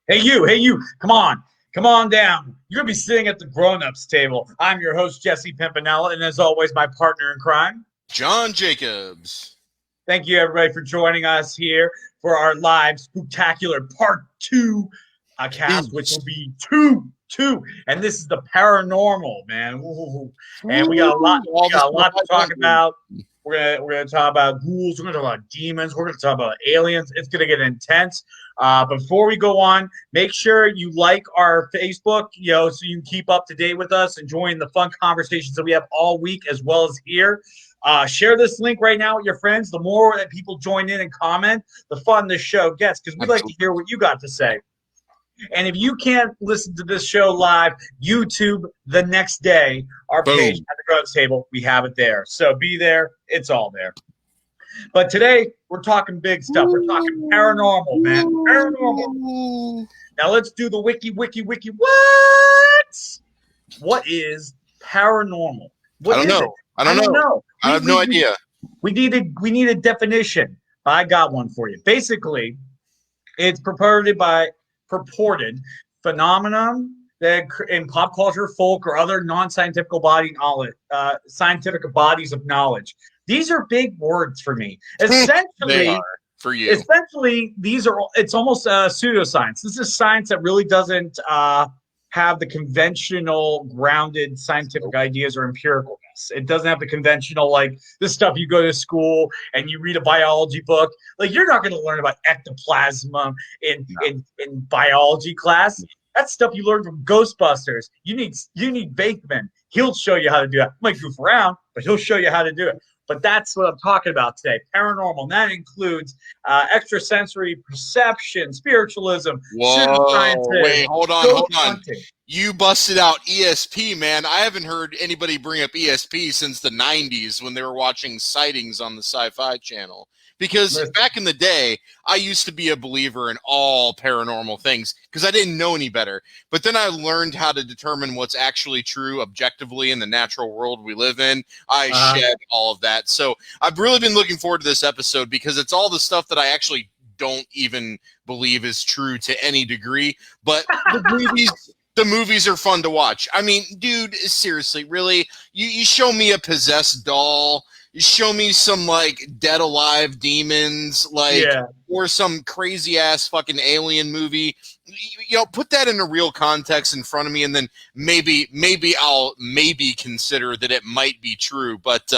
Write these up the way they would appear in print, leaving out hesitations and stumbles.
Hey you, come on down. You're gonna be sitting at the grown-ups table. I'm your host, Jesse Pimpinella, and as always, my partner in crime, John Jacobs. Thank you everybody for joining us here for our live Spooktacular Part 2 cast, which will be two. And this is the paranormal, man. Ooh. And we got a lot to talk about. We're gonna talk about ghouls. We're gonna talk about demons. We're gonna talk about aliens. It's gonna get intense. Before we go on, make sure you like our Facebook, so you can keep up to date with us and join the fun conversations that we have all week as well as here. Share this link right now with your friends. The more that people join in and comment, the fun this show gets, because we like to hear what you got to say. And if you can't listen to this show live, YouTube the next day, our page at the Grows Table, we have it there. So be there. It's all there. But today, we're talking big stuff. We're talking paranormal, man. Paranormal. Now, let's do the wiki. What? What is paranormal? I don't know. I don't know. I have no idea. We need a definition. I got one for you. Basically, it's purported phenomenon that in pop culture, folk, or other non-scientific scientific bodies of knowledge. These are big words for me. Essentially, they are for you. Essentially, it's almost pseudoscience. This is science that really doesn't have the conventional grounded scientific ideas or empiricalness. It doesn't have the conventional, like this stuff you go to school and you read a biology book. Like, you're not going to learn about ectoplasm in biology class. That's stuff you learn from Ghostbusters. You need Bateman. He'll show you how to do it. Might goof around, but he'll show you how to do it. But that's what I'm talking about today. Paranormal. And that includes extrasensory perception, spiritualism, pseudosciences. Wait, hold on. Hunting. You busted out ESP, man. I haven't heard anybody bring up ESP since the 90s when they were watching Sightings on the Sci-Fi Channel. Because back in the day, I used to be a believer in all paranormal things because I didn't know any better. But then I learned how to determine what's actually true objectively in the natural world we live in. I shed all of that. So I've really been looking forward to this episode because it's all the stuff that I actually don't even believe is true to any degree. But the movies are fun to watch. I mean, dude, seriously, really? You show me a possessed doll. You show me some, like, dead alive demons, or some crazy ass fucking alien movie. Put that in a real context in front of me, and then maybe I'll consider that it might be true. But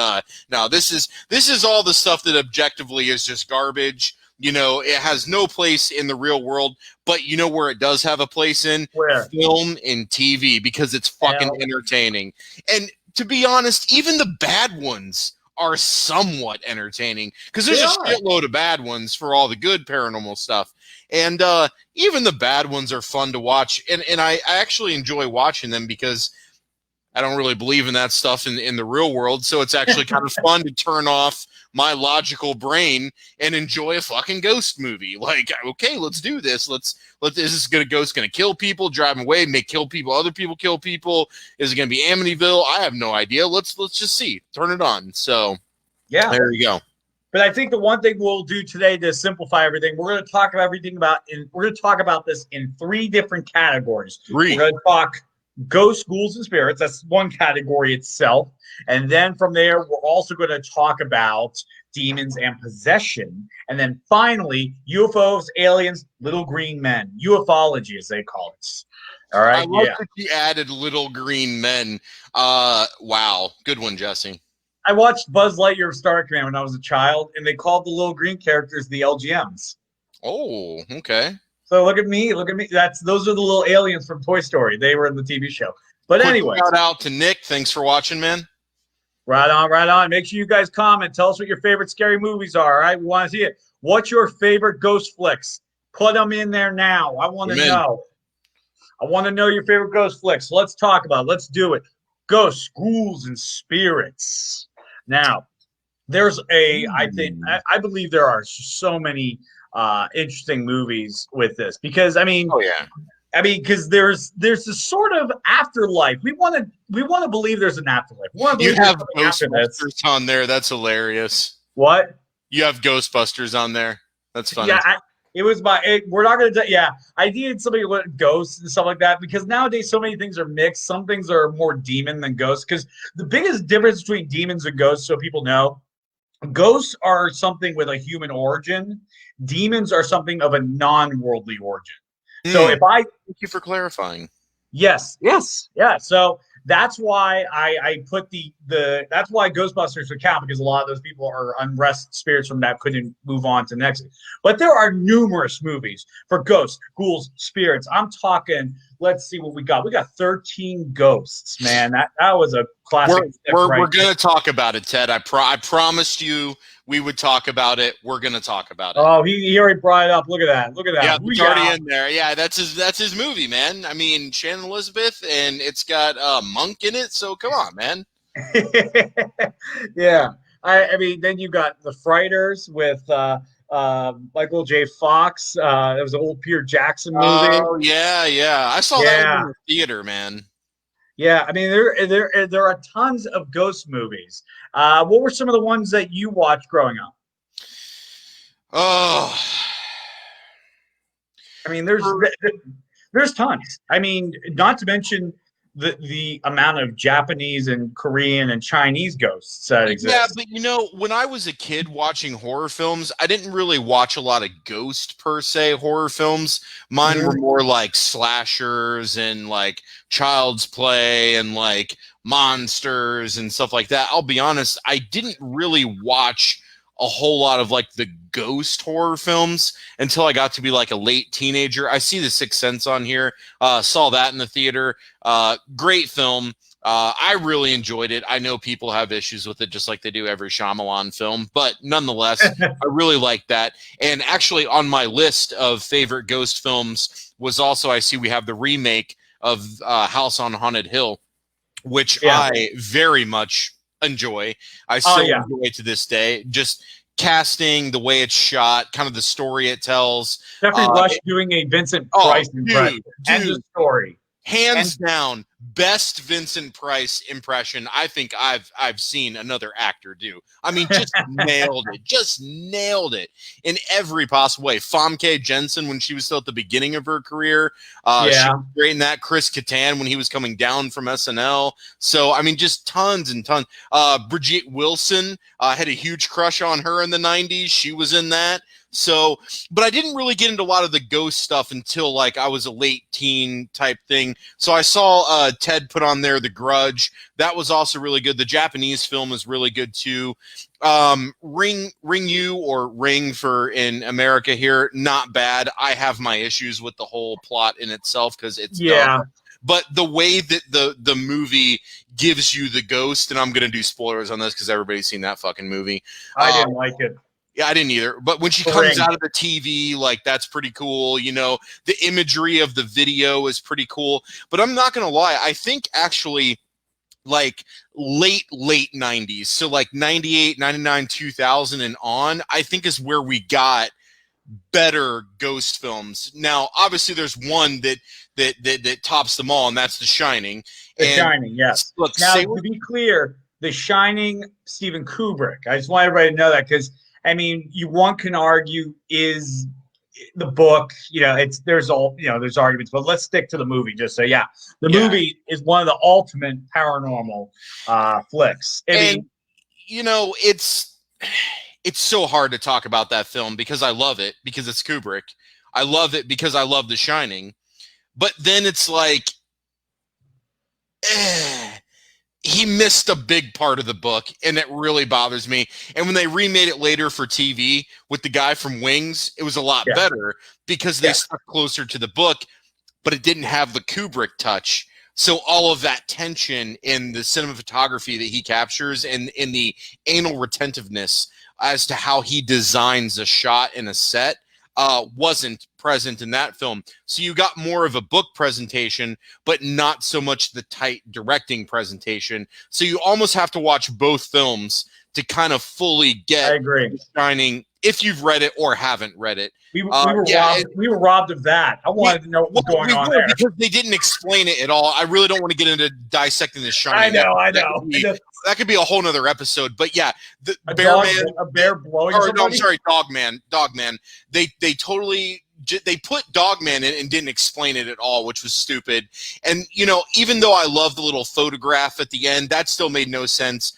no, this is all the stuff that objectively is just garbage. It has no place in the real world, but you know where it does have a place in? Where? Film and TV, because it's fucking entertaining. And to be honest, even the bad ones are somewhat entertaining because there's a shitload of bad ones for all the good paranormal stuff. And even the bad ones are fun to watch. And I actually enjoy watching them because I don't really believe in that stuff in the real world. So it's actually kind of fun to turn off my logical brain and enjoy a fucking ghost movie. Like, okay, let's do this. Is this ghost gonna kill people, drive them away, kill people, other people kill people? Is it gonna be Amityville? I have no idea. Let's just see. Turn it on. So yeah, there you go. But I think the one thing we'll do today to simplify everything, we're going to talk about this in three different categories. We're going to talk ghosts, ghouls, and spirits. That's one category itself. And then from there, we're also going to talk about demons and possession. And then finally, UFOs, aliens, little green men. Ufology, as they call it. All right. I like that you added little green men. Wow. Good one, Jesse. I watched Buzz Lightyear of Star Command when I was a child, and they called the little green characters the LGMs. Oh, okay. So look at me. Those are the little aliens from Toy Story. They were in the TV show. But anyway, shout out to Nick. Thanks for watching, man. Right on. Make sure you guys comment. Tell us what your favorite scary movies are. All right, we want to see it. What's your favorite ghost flicks? Put them in there now. I want to know. I want to know your favorite ghost flicks. Let's talk about it. Let's do it. Ghosts, ghouls, and spirits. Now, there's I believe there are so many interesting movies with this because because there's this sort of afterlife. We want to believe there's an afterlife. You have Ghostbusters on there. That's hilarious. What? You have Ghostbusters on there. That's funny. We're not gonna. Yeah, I needed somebody with ghosts and stuff like that because nowadays so many things are mixed. Some things are more demon than ghosts. Because the biggest difference between demons and ghosts, so people know, ghosts are something with a human origin. Demons are something of a non-worldly origin. So if I thank you for clarifying. Yes, yes, yeah. So that's why I put that's why Ghostbusters would count because a lot of those people are unrest spirits from that couldn't move on to the next. But there are numerous movies for ghosts, ghouls, spirits. I'm talking. Let's see what we got. We got 13 ghosts, man. That was a classic. We're gonna talk about it, Ted. I promised you we would talk about it. We're gonna talk about it. Oh, he already brought it up. Look at that. Look at that. Yeah, it's already in there. Yeah, that's his movie, man. I mean, Shannon Elizabeth, and it's got Monk in it. So come on, man. Yeah, I mean, then you got The Frighters with Michael J. Fox. It was an old Peter Jackson movie. Oh yeah. I saw that in the theater, man. Yeah, I mean, there are tons of ghost movies. What were some of the ones that you watched growing up? Oh, I mean, there's tons. I mean, not to mention the amount of Japanese and Korean and Chinese ghosts that exist. Yeah, but you know, when I was a kid watching horror films, I didn't really watch a lot of ghost per se horror films. Mine were more like slashers and like Child's Play and like monsters and stuff like that. I'll be honest, I didn't really watch a whole lot of like the ghost horror films until I got to be like a late teenager. I see The Sixth Sense on here. Saw that in the theater. Great film. I really enjoyed it. I know people have issues with it, just like they do every Shyamalan film, but nonetheless, I really like that. And actually, on my list of favorite ghost films was also, I see we have the remake of House on Haunted Hill, which I very much enjoy. I still enjoy it to this day. Just casting, the way it's shot, kind of the story it tells. Jeffrey Rush doing a Vincent Price impression. End of story. Hands down, best Vincent Price impression I think I've seen another actor do. I mean, just nailed it. Just nailed it in every possible way. Famke Jensen, when she was still at the beginning of her career, she was great in that. Chris Kattan, when he was coming down from SNL. So, I mean, just tons and tons. Brigitte Wilson, had a huge crush on her in the 90s. She was in that. So, but I didn't really get into a lot of the ghost stuff until like I was a late teen type thing. So I saw Ted put on there The Grudge. That was also really good. The Japanese film is really good too. Ring You, or Ring for in America here, not bad. I have my issues with the whole plot in itself because it's dumb. But the way that the movie gives you the ghost, and I'm going to do spoilers on this because everybody's seen that fucking movie. I didn't like it. Yeah, I didn't either. But when she comes out of the TV, like, that's pretty cool. You know, the imagery of the video is pretty cool. But I'm not going to lie. I think actually like late 90s. So like 98, 99, 2000 and on, I think is where we got better ghost films. Now, obviously there's one that tops them all, and that's The Shining. The Shining, yes. Look, now, to be clear, The Shining, Stephen Kubrick. I just want everybody to know that because I mean, one can argue is the book, you know, there's arguments, but let's stick to the movie. Just so, the movie is one of the ultimate paranormal flicks. I mean, you know, it's so hard to talk about that film because I love it because it's Kubrick. I love it because I love The Shining, but then it's like, he missed a big part of the book, and it really bothers me. And when they remade it later for TV with the guy from Wings, it was a lot better because they stuck closer to the book, but it didn't have the Kubrick touch. So all of that tension in the cinematography that he captures and in the anal retentiveness as to how he designs a shot in a set wasn't present in that film. So you got more of a book presentation, but not so much the tight directing presentation. So you almost have to watch both films to kind of fully get The Shining, if you've read it or haven't read it. We were robbed of that. I wanted to know what was going on there. Because they didn't explain it at all. I really don't want to get into dissecting The Shining. I know. that could be a whole nother episode. But yeah, the a bear blowing or somebody? no, I'm sorry, Dogman. They totally they put Dogman in and didn't explain it at all, which was stupid. And you know, even though I love the little photograph at the end, that still made no sense.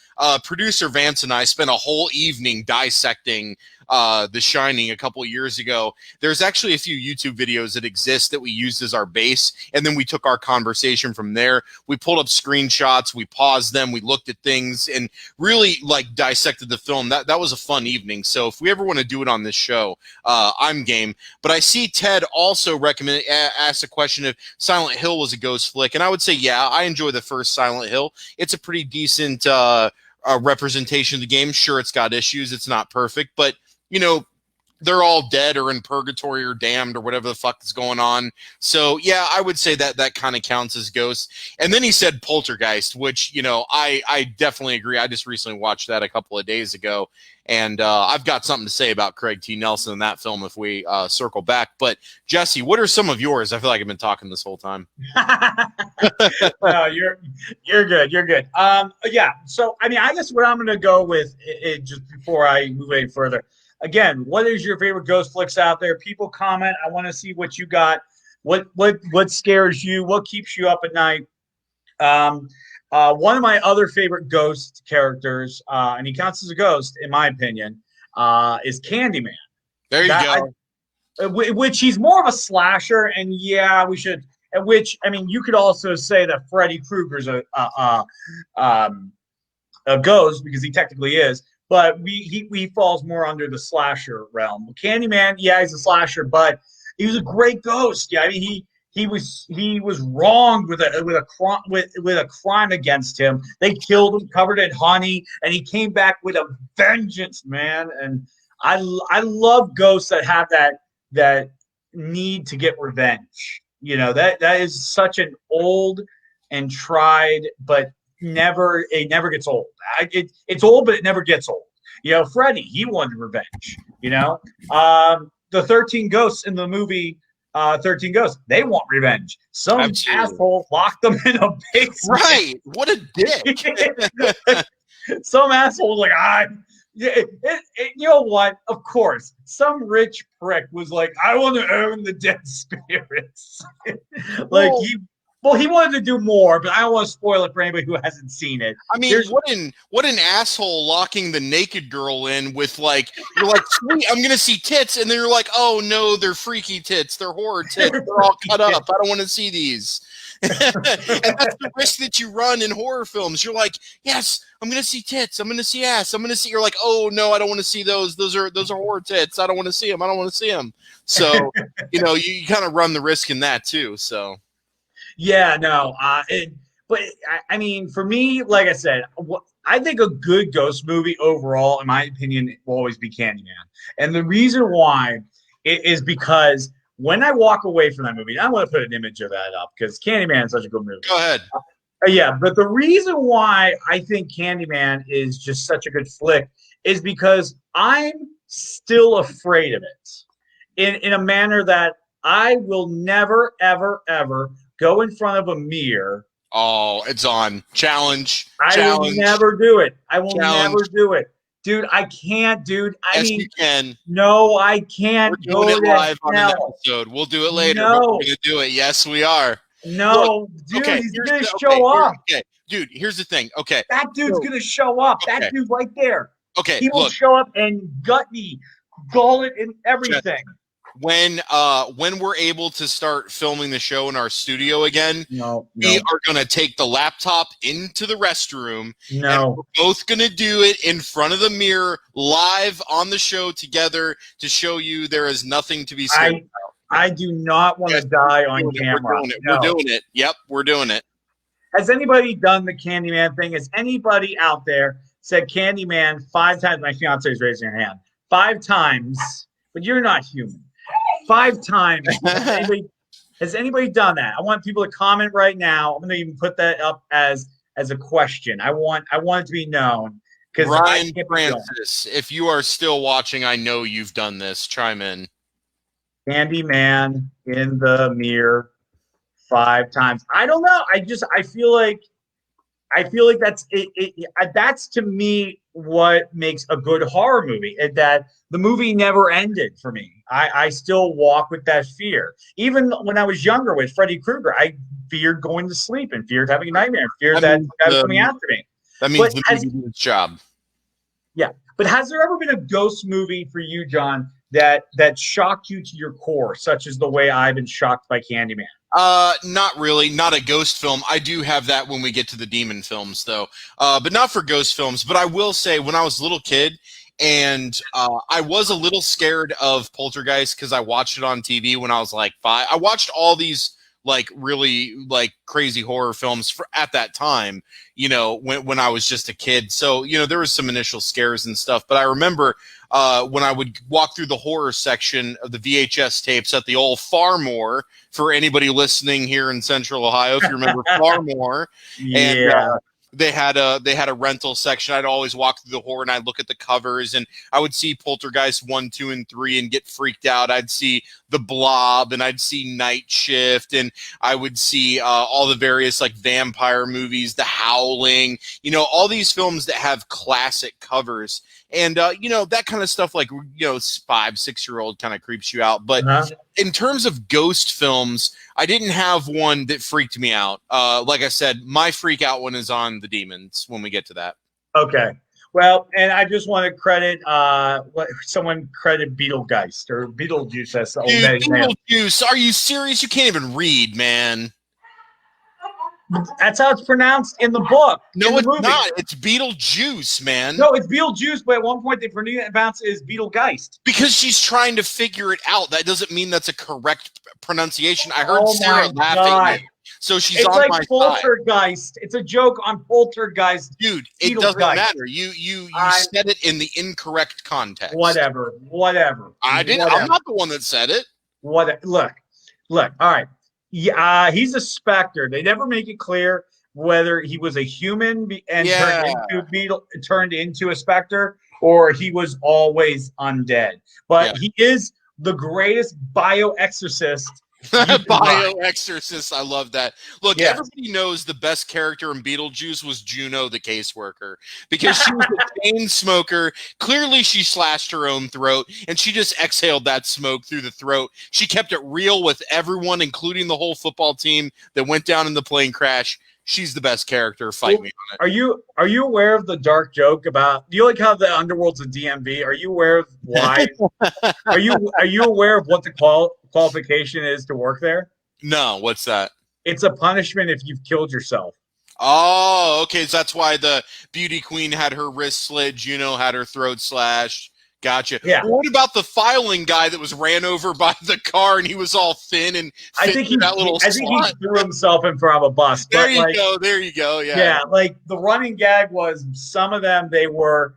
Producer Vance and I spent a whole evening dissecting The Shining a couple of years ago. There's actually a few YouTube videos that exist that we used as our base, and then we took our conversation from there. We pulled up screenshots, we paused them, we looked at things, and really like dissected the film. That was a fun evening. So if we ever want to do it on this show, I'm game. But I see Ted also asked a question if Silent Hill was a ghost flick, and I would say yeah, I enjoy the first Silent Hill. It's a pretty decent representation of the game. Sure, it's got issues, it's not perfect, but you know, they're all dead or in purgatory or damned or whatever the fuck is going on. So yeah, I would say that kind of counts as ghosts. And then he said Poltergeist, which, you know, I definitely agree. I just recently watched that a couple of days ago, and I've got something to say about Craig T. Nelson in that film if we circle back. But Jesse, what are some of yours? I feel like I've been talking this whole time. No, you're good. You're good. Yeah. So I mean, I guess what I'm going to go with just before I move any further. Again, what is your favorite ghost flicks out there? People comment. I want to see what you got. What scares you? What keeps you up at night? One of my other favorite ghost characters, and he counts as a ghost, in my opinion, is Candyman. There you go. Which he's more of a slasher, and yeah, we should. Which I mean, you could also say that Freddy Krueger's a ghost because he technically is. But he falls more under the slasher realm. Candyman, yeah, he's a slasher, but he was a great ghost. Yeah, I mean he was wronged with a crime against him. They killed him, covered in honey, and he came back with a vengeance, man. And I love ghosts that have that need to get revenge. You know, that is such an old and tried, but it never gets old. It's old, but it never gets old. You know, Freddy, he wanted revenge. You know, the 13 ghosts in the movie 13 Ghosts, they want revenge. Some asshole locked them in a basement. Right? What a dick. Some asshole was like, you know what? Of course, some rich prick was like, I want to own the dead spirits. Like he wanted to do more, but I don't want to spoil it for anybody who hasn't seen it. I mean, what an asshole locking the naked girl in with like, you're like, sweet, I'm gonna see tits, and then you're like, oh no, they're freaky tits, they're horror tits, they're all cut up. I don't want to see these. And that's the risk that you run in horror films. You're like, yes, I'm gonna see tits, I'm gonna see ass, I'm gonna see. You're like, oh no, I don't want to see those. Those are horror tits. I don't want to see them. I don't want to see them. So you know, you kind of run the risk in that too. So. Yeah, no. But I mean, for me, like I said, I think a good ghost movie overall, in my opinion, will always be Candyman. And the reason why is because when I walk away from that movie, I want to put an image of that up because Candyman is such a good movie. Go ahead. Yeah, but the reason why I think Candyman is just such a good flick is because I'm still afraid of it in a manner that I will never, ever, ever go in front of a mirror. Oh, it's on. Challenge. I will never do it. I will never do it. Dude, I can't, dude. I mean, you can. No, I can't. We're doing it live on an episode. We'll do it later, but we're going to do it. Yes, we are. No, look, dude, okay, he's going to show up. Okay, dude, here's the thing. Okay. That dude's going to show up. Okay. That dude right there. Okay, he will show up and gut me, gullet and everything. When we're able to start filming the show in our studio again, we are going to take the laptop into the restroom. And we're both going to do it in front of the mirror live on the show together to show you there is nothing to be scared about. I do not want to die on camera. We're doing it. Yep, we're doing it. Has anybody done the Candyman thing? Has anybody out there said Candyman 5 times? My fiance is raising her hand. 5 times, but you're not human. 5 times. Has anybody done that? I want people to comment right now. I'm going to even put that up as a question. I want it to be known. Ryan Francis, if you are still watching, I know you've done this. Chime in. Candyman in the mirror 5 times. I don't know. I feel like I feel like that's to me what makes a good horror movie. That the movie never ended for me. I still walk with that fear. Even when I was younger with Freddy Krueger, I feared going to sleep and feared having a nightmare, and feared that guy was coming after me. That means the movie did its job. Yeah, but has there ever been a ghost movie for you, John, that shocked you to your core, such as the way I've been shocked by Candyman? Not really. Not a ghost film. I do have that when we get to the demon films, though. But not for ghost films. But I will say, when I was a little kid, and I was a little scared of Poltergeist because I watched it on TV when I was like 5. I watched all these like really like crazy horror films at that time, you know, when I was just a kid. So, you know, there was some initial scares and stuff. But I remember when I would walk through the horror section of the VHS tapes at the old Farmore, for anybody listening here in Central Ohio, if you remember Farmore. Yeah. And they had a rental section. I'd always walk through the horror and I'd look at the covers, and I would see Poltergeist 1, 2, and 3 and get freaked out. I'd see The Blob, and I'd see Night Shift, and I would see all the various like vampire movies, The Howling, you know, all these films that have classic covers. And, you know, that kind of stuff, like, you know, 5, 6-year-old kind of creeps you out. But in terms of ghost films, I didn't have one that freaked me out. Like I said, my freak out one is on the demons when we get to that. Okay. Well, and I just want to credit someone credit Beetlegeist or Beetlejuice. That's the old Beetlejuice. Are you serious? You can't even read, man. That's how it's pronounced in the book. No, it's not. It's Beetlejuice, man. No, it's Beetlejuice, but at one point they pronounce it as Beetlegeist. Because she's trying to figure it out. That doesn't mean that's a correct pronunciation. I heard Sarah laughing. So she's on my side. It's like Poltergeist. It's a joke on Poltergeist. Dude, it doesn't matter. You said it in the incorrect context. Whatever. I didn't. Whatever. I'm not the one that said it. Look. All right. Yeah, he's a specter. They never make it clear whether he was a human and turned into a specter, or he was always undead. But he is the greatest bioexorcist. Bioexorcist, I love that. Look, everybody knows the best character in Beetlejuice was Juno, the caseworker, because she was a chain smoker. Clearly, she slashed her own throat, and she just exhaled that smoke through the throat. She kept it real with everyone, including the whole football team that went down in the plane crash. She's the best character. Fight me on it. Are you aware of the dark joke about? Do you like how the underworld's a DMV? Are you aware of why? are you aware of what the qualification is to work there? No, what's that? It's a punishment if you've killed yourself. Oh, okay. So that's why the beauty queen had her wrist slit. Juno had her throat slashed. Gotcha. Yeah. What about the filing guy that was ran over by the car and he was all thin and I think he threw himself in front of a bus. There you go. Yeah. Yeah. Like the running gag was some of them they were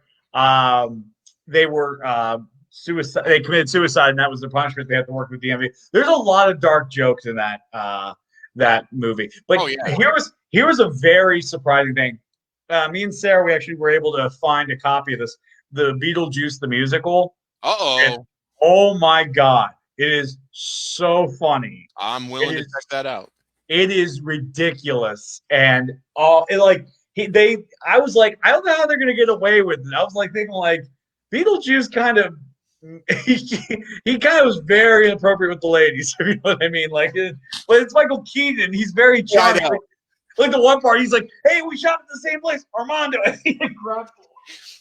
suicide. They committed suicide, and that was their punishment. They had to work with DMV. There's a lot of dark jokes in that movie. But here was a very surprising thing. Me and Sarah, we actually were able to find a copy of this. The Beetlejuice the musical. Oh my God, it is so funny. I'm willing to check that out. It is ridiculous, and I was like, I don't know how they're gonna get away with it. I was like thinking like Beetlejuice kind of he kind of was very inappropriate with the ladies. If you know what I mean? Like, but it's Michael Keaton. He's very charming. Like the one part, he's like, "Hey, we shot at the same place, Armando."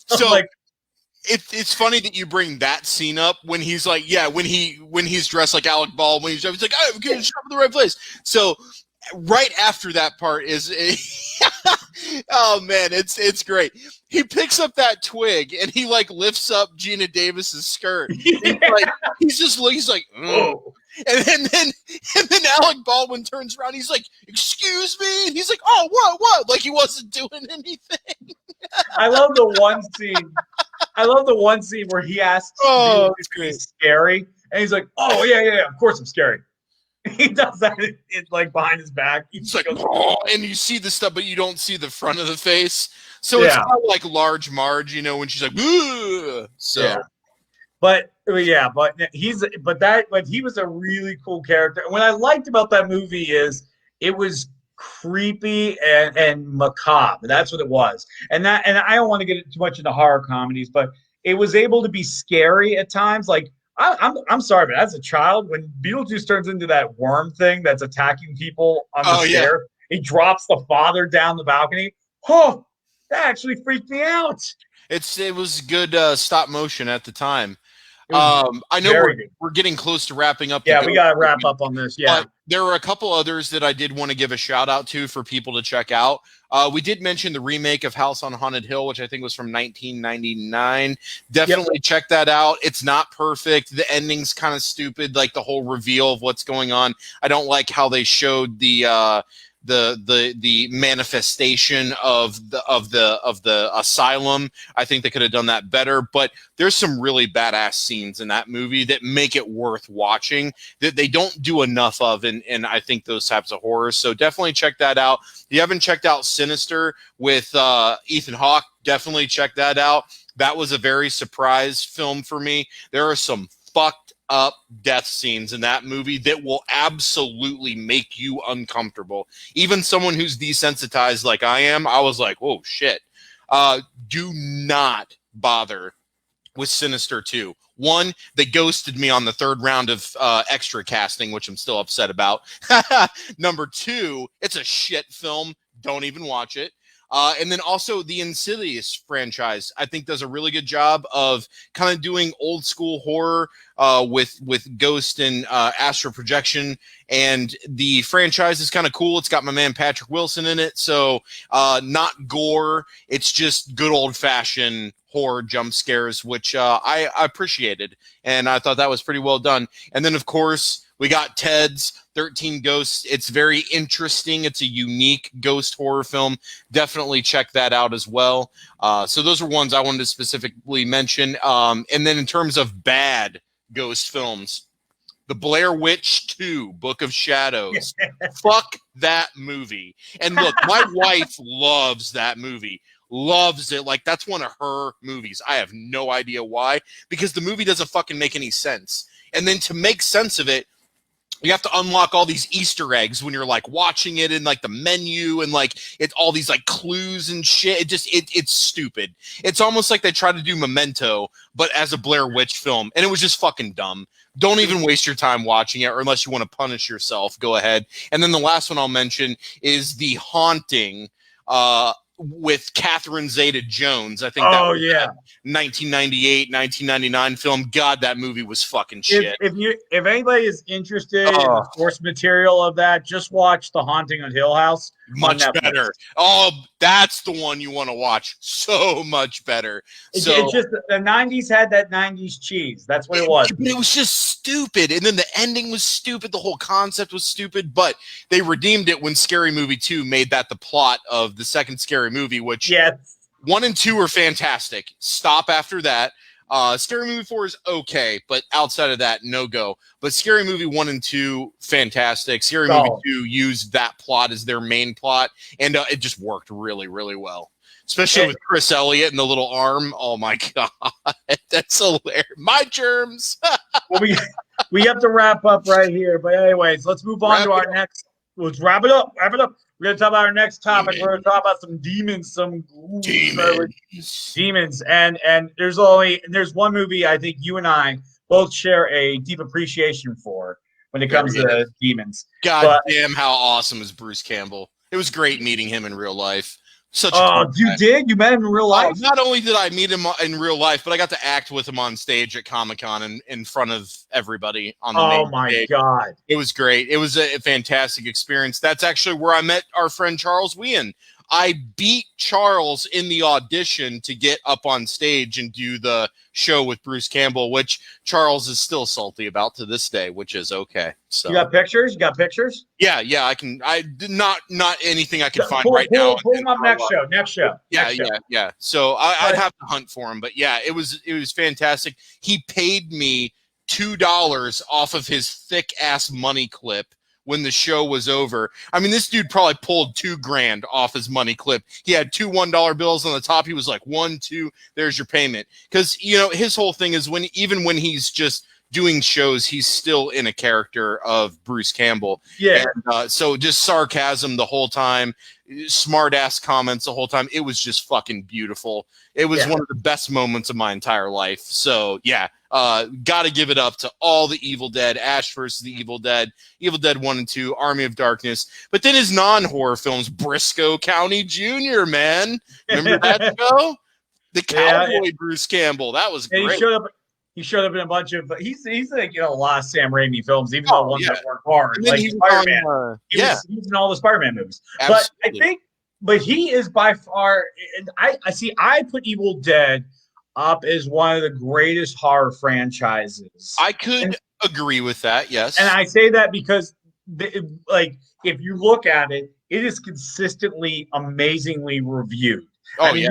So like. It's funny that you bring that scene up when he's like, when he's dressed like Alec Baldwin, he's like, oh, we can shop in the right place. So right after that part is, oh man, it's great. He picks up that twig and he like lifts up Gina Davis's skirt. He's like, oh. And then Alec Baldwin turns around. He's like, "Excuse me," and he's like, "Oh, what?" Like he wasn't doing anything. I love the one scene where he asks, "Oh, it's scary," and he's like, "Oh yeah, of course I'm scary." He does that. It's like behind his back. He's like, "Oh," and you see the stuff, but you don't see the front of the face. So it's not like Large Marge, you know, when she's like, "Ooh." So. Yeah. But he was a really cool character. And what I liked about that movie is it was creepy and macabre. That's what it was. And I don't want to get too much into horror comedies, but it was able to be scary at times. Like I'm sorry, but as a child, when Beetlejuice turns into that worm thing that's attacking people on the stair, he drops the father down the balcony. Oh, that actually freaked me out. It was good stop motion at the time. I know we're getting close to wrapping up. Yeah, we got to wrap up on this. Yeah. But there were a couple others that I did want to give a shout out to for people to check out. We did mention the remake of House on Haunted Hill, which I think was from 1999. Definitely check that out. It's not perfect. The ending's kind of stupid, like the whole reveal of what's going on. I don't like how they showed the manifestation of the asylum. I think they could have done that better, but there's some really badass scenes in that movie that make it worth watching that they don't do enough of in I think those types of horrors. So definitely check that out. If you haven't checked out Sinister with Ethan Hawke, definitely check that out. That was a very surprise film for me. There are some fucked up death scenes in that movie that will absolutely make you uncomfortable. Even someone who's desensitized like I am, I was like, oh shit. Do not bother with Sinister 2. One, they ghosted me on the third round of extra casting, which I'm still upset about. Number two, it's a shit film. Don't even watch it. And then also the Insidious franchise, I think, does a really good job of kind of doing old school horror with ghost and astral projection. And the franchise is kind of cool. It's got my man Patrick Wilson in it. So not gore. It's just good old fashioned horror jump scares, which I appreciated. And I thought that was pretty well done. And then, of course, we got Ted's 13 Ghosts. It's very interesting. It's a unique ghost horror film. Definitely check that out as well. So those are ones I wanted to specifically mention. And then in terms of bad ghost films, The Blair Witch 2, Book of Shadows. Fuck that movie. And look, my wife loves that movie. Loves it. Like, that's one of her movies. I have no idea why, because the movie doesn't fucking make any sense. And then to make sense of it, you have to unlock all these Easter eggs when you're like watching it in like the menu and like it all these like clues and shit. It's stupid. It's almost like they try to do Memento, but as a Blair Witch film, and it was just fucking dumb. Don't even waste your time watching it, or unless you want to punish yourself, go ahead. And then the last one I'll mention is The Haunting, with Catherine Zeta-Jones. I think that was 1998, 1999 film. God, that movie was fucking shit. If anybody is interested in the source material of that, just watch The Haunting on Hill House. Much better. Oh, that's the one you want to watch. So much better. It's just the 90s had that 90s cheese. That's what it was. But it was just stupid. And then the ending was stupid. The whole concept was stupid. But they redeemed it when Scary Movie 2 made that the plot of the second Scary Movie, which 1 and 2 are fantastic. Stop after that. Scary Movie 4 is okay, but outside of that, no go. But Scary Movie 1 and 2, fantastic. Scary Movie 2 used that plot as their main plot, and it just worked really, really well. Especially with Chris Elliott and the little arm. Oh my god, that's hilarious. My germs. Well, we have to wrap up right here. But anyways, let's move on to our next. Let's wrap it up. We're going to talk about our next topic. We're going to talk about some demons, demons. And there's one movie I think you and I both share a deep appreciation for when it comes to demons. God damn, how awesome is Bruce Campbell? It was great meeting him in real life. You did? You met him in real life? Not only did I meet him in real life, but I got to act with him on stage at Comic-Con and in front of everybody on the main stage. God. It was great. It was a fantastic experience. That's actually where I met our friend Charles Wien. I beat Charles in the audition to get up on stage and do the show with Bruce Campbell, which Charles is still salty about to this day, which is okay. So you got pictures? Yeah, I can. I did not anything I can find right now. Pull him up next show. Yeah. So I'd have to hunt for him, but yeah, it was fantastic. He paid me $2 off of his thick ass money clip when the show was over. I mean, this dude probably pulled $2,000 off his money clip. He had two $1 bills on the top. He was like, 1, 2, there's your payment. Because, his whole thing is even when he's just doing shows, he's still in a character of Bruce Campbell. Yeah. And so just sarcasm the whole time, smart ass comments the whole time. It was just fucking beautiful. It was one of the best moments of my entire life. So yeah, got to give it up to all the Evil Dead, Ash vs. the Evil Dead 1 and 2, Army of Darkness. But then his non-horror films, Briscoe County Jr., man. Remember that show? The cowboy Bruce Campbell. That was great. He showed up in a bunch of. He's like, you know, a lot of Sam Raimi films, even the ones that weren't hard, like Spider-Man. He's in all the Spider-Man movies. Absolutely. But I think, he is by far. I see. I put Evil Dead up as one of the greatest horror franchises. I could agree with that. Yes, and I say that because, like, if you look at it, it is consistently amazingly reviewed. You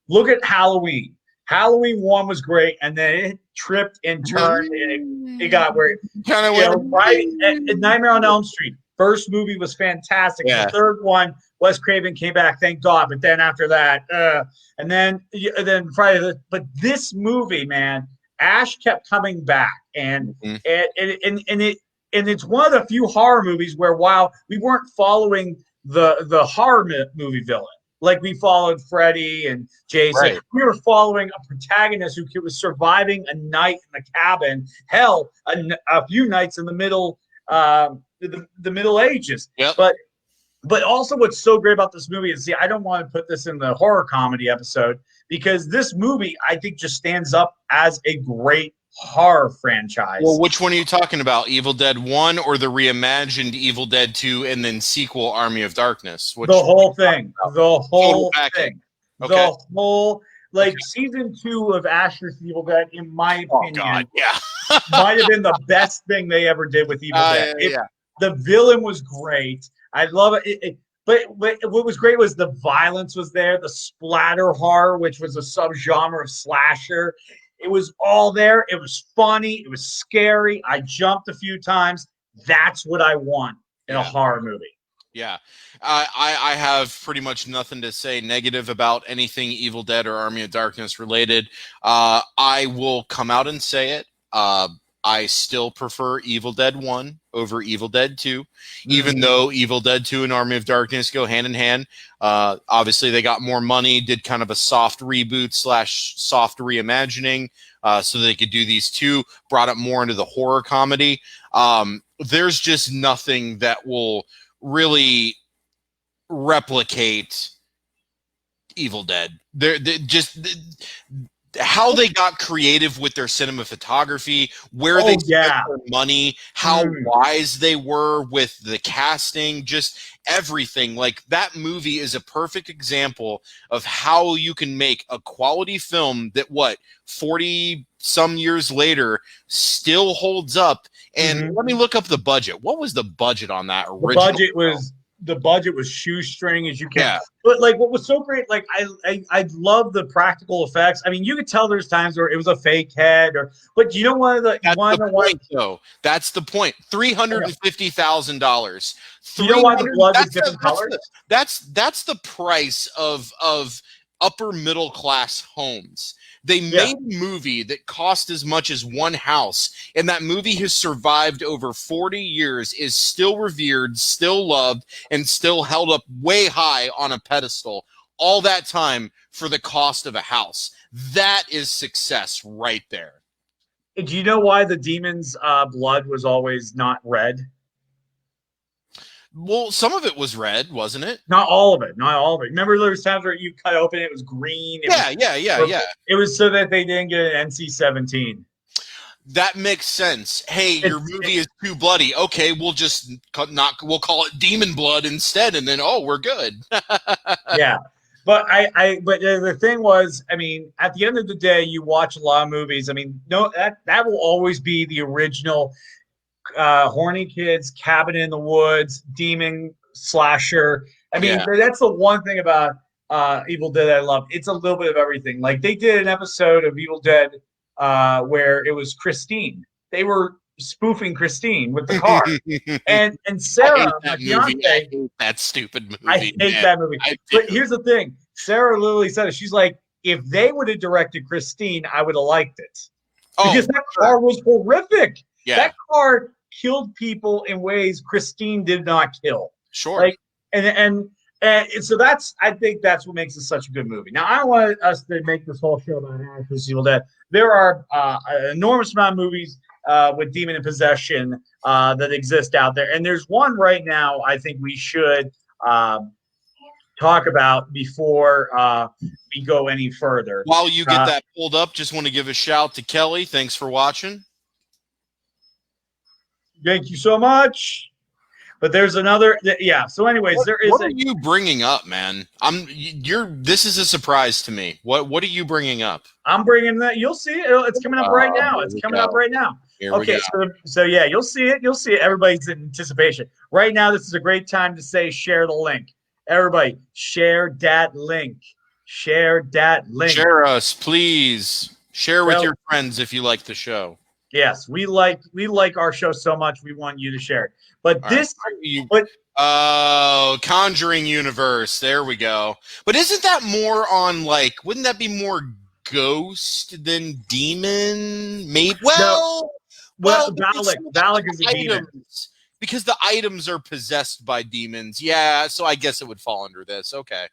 look at Halloween. Halloween 1 was great, and then it tripped and turned, and it got where kind of went right at Nightmare on Elm Street. First movie was fantastic. Yeah. The third one, Wes Craven came back, thank God. But then after that, and then Friday. But this movie, man, Ash kept coming back, and it's one of the few horror movies where, while we weren't following the horror movie villain, like we followed Freddy and Jason, we were following a protagonist who was surviving a night in the cabin, hell, a few nights in the middle, the Middle Ages. Yep. But also, what's so great about this movie is, I don't want to put this in the horror comedy episode, because this movie, I think, just stands up as a great horror franchise. Well, which one are you talking about? Evil Dead 1 or the reimagined Evil Dead 2 and then sequel Army of Darkness? The whole thing. The whole thing. Okay. The whole, like, season 2 of Ash vs. Evil Dead, in my opinion, might have been the best thing they ever did with Evil Dead. The villain was great. I love it. But what was great was the violence was there, the splatter horror, which was a subgenre of slasher. It was all there. It was funny. It was scary. I jumped a few times. That's what I want in a horror movie. Yeah. I have pretty much nothing to say negative about anything Evil Dead or Army of Darkness related. I will come out and say it. I still prefer Evil Dead 1 over Evil Dead 2, even though Evil Dead 2 and Army of Darkness go hand in hand. Obviously, they got more money, did kind of a soft reboot / soft reimagining, so they could do these two, brought it more into the horror comedy. There's just nothing that will really replicate Evil Dead. How they got creative with their cinematography, where they spent their money, how wise they were with the casting, just everything. Like, that movie is a perfect example of how you can make a quality film that 40 some years later still holds up. And let me look up the budget. What was the budget on that original? The budget was shoestring as you can. Yeah. But, like, what was so great, like, I love the practical effects. I mean, you could tell there's times where it was a fake head, but you know, that's the point. $350,000. You know why the blood was different colors? That's the price of upper middle class homes. They made a movie that cost as much as one house, and that movie has survived over 40 years, is still revered, still loved, and still held up way high on a pedestal all that time for the cost of a house. That is success right there. Do you know why the demon's blood was always not red? Well, some of it was red, wasn't it? Not all of it. Remember, there was times where you cut open, it was green. Yeah. It was so that they didn't get an NC-17. That makes sense. Hey, your movie is too bloody. Okay, we'll call it Demon Blood instead, and then we're good. Yeah, but but the thing was, I mean, at the end of the day, you watch a lot of movies. I mean, that will always be the original. Horny kids, cabin in the woods, demon slasher. I mean, that's the one thing about Evil Dead I love. It's a little bit of everything. Like, they did an episode of Evil Dead where it was Christine. They were spoofing Christine with the car. and Sarah, my fiance, I hate that stupid movie. I hate that movie. But here's the thing. Sarah literally said it. She's like, if they would have directed Christine, I would have liked it. because that car was horrific. Yeah. That car killed people in ways Christine did not kill. Sure. Like, and so I think that's what makes it such a good movie. Now, I don't want us to make this whole show about Ashes Evil Dead. There are an enormous amount of movies with demon and possession that exist out there, and there's one right now I think we should talk about before we go any further. While you get that pulled up, just want to give a shout to Kelly. Thanks for watching. Thank you so much. But there's another, yeah. So, anyways, What are you bringing up, man? This is a surprise to me. What are you bringing up? I'm bringing that. You'll see it. It's coming up right now. It's coming up right now. Okay, so yeah, you'll see it. You'll see it. Everybody's in anticipation. Right now, this is a great time to say share the link. Everybody, share that link. Share that link. Share us, please. Share with your friends if you like the show. Yes, we like our show so much. We want you to share it. But Conjuring Universe. There we go. But isn't that more on wouldn't that be more ghost than demon? Maybe. Well, Valak is a demon. Because the items are possessed by demons. Yeah, so I guess it would fall under this. Okay,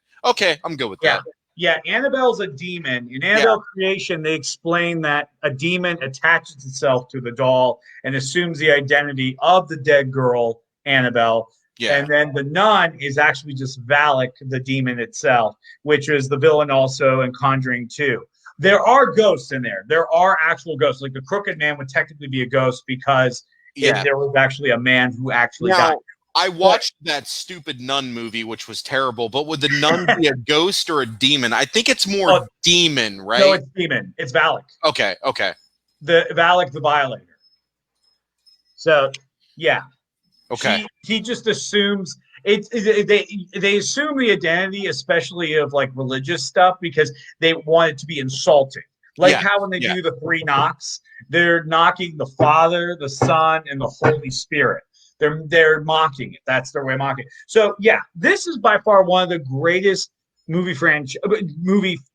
I'm good with that. Yeah, Annabelle's a demon. In Annabelle Creation, they explain that a demon attaches itself to the doll and assumes the identity of the dead girl, Annabelle. Yeah. And then the nun is actually just Valak, the demon itself, which is the villain also in Conjuring 2. There are ghosts in there. There are actual ghosts. Like the Crooked Man would technically be a ghost because there was actually a man who actually died. I watched that stupid nun movie, which was terrible, but would the nun be a ghost or a demon? I think it's more demon, right? No, it's demon. It's Valak. Okay. The Valak the Violator. So, yeah. Okay. He just assumes they assume the identity, especially of religious stuff, because they want it to be insulting. How when they do the 3 knocks, they're knocking the Father, the Son, and the Holy Spirit. They're mocking it. That's their way of mocking it. So yeah, this is by far one of the greatest movie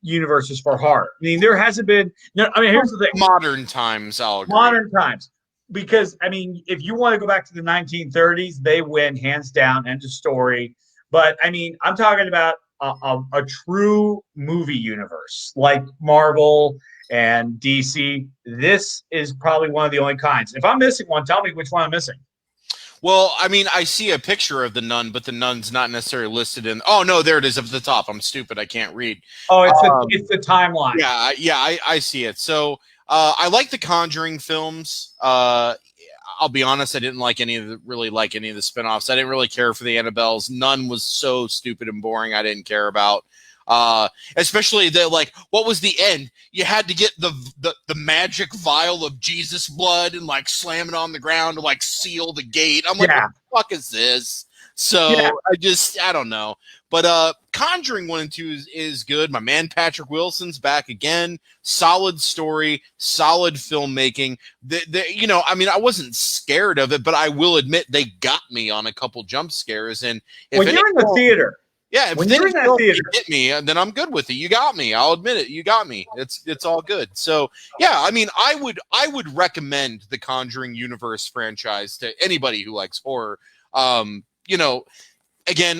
universes for horror. I mean, there hasn't been. No, I mean, here's the thing. Modern times, I'll agree. Modern times, because I mean, if you want to go back to the 1930s, they win hands down. End of story. But I mean, I'm talking about a true movie universe like Marvel and DC. This is probably one of the only kinds. If I'm missing one, tell me which one I'm missing. Well, I mean, I see a picture of the nun, but the nun's not necessarily listed in. Oh no, there it is up at the top. I'm stupid. I can't read. Oh, it's the timeline. Yeah, I see it. So I like the Conjuring films. I'll be honest, I didn't really like any of the spinoffs. I didn't really care for the Annabelles. Nun was so stupid and boring. I didn't care about. Especially what was the end? You had to get the magic vial of Jesus blood and slam it on the ground to seal the gate. I'm like, what the fuck is this? So I don't know. But Conjuring 1 and 2 is good. My man Patrick Wilson's back again. Solid story, solid filmmaking. I mean, I wasn't scared of it, but I will admit they got me on a couple jump scares. And when you're in the theater. Yeah, if they hit me, then I'm good with it. You got me. I'll admit it. You got me. It's all good. So yeah, I mean, I would recommend the Conjuring Universe franchise to anybody who likes horror. Again,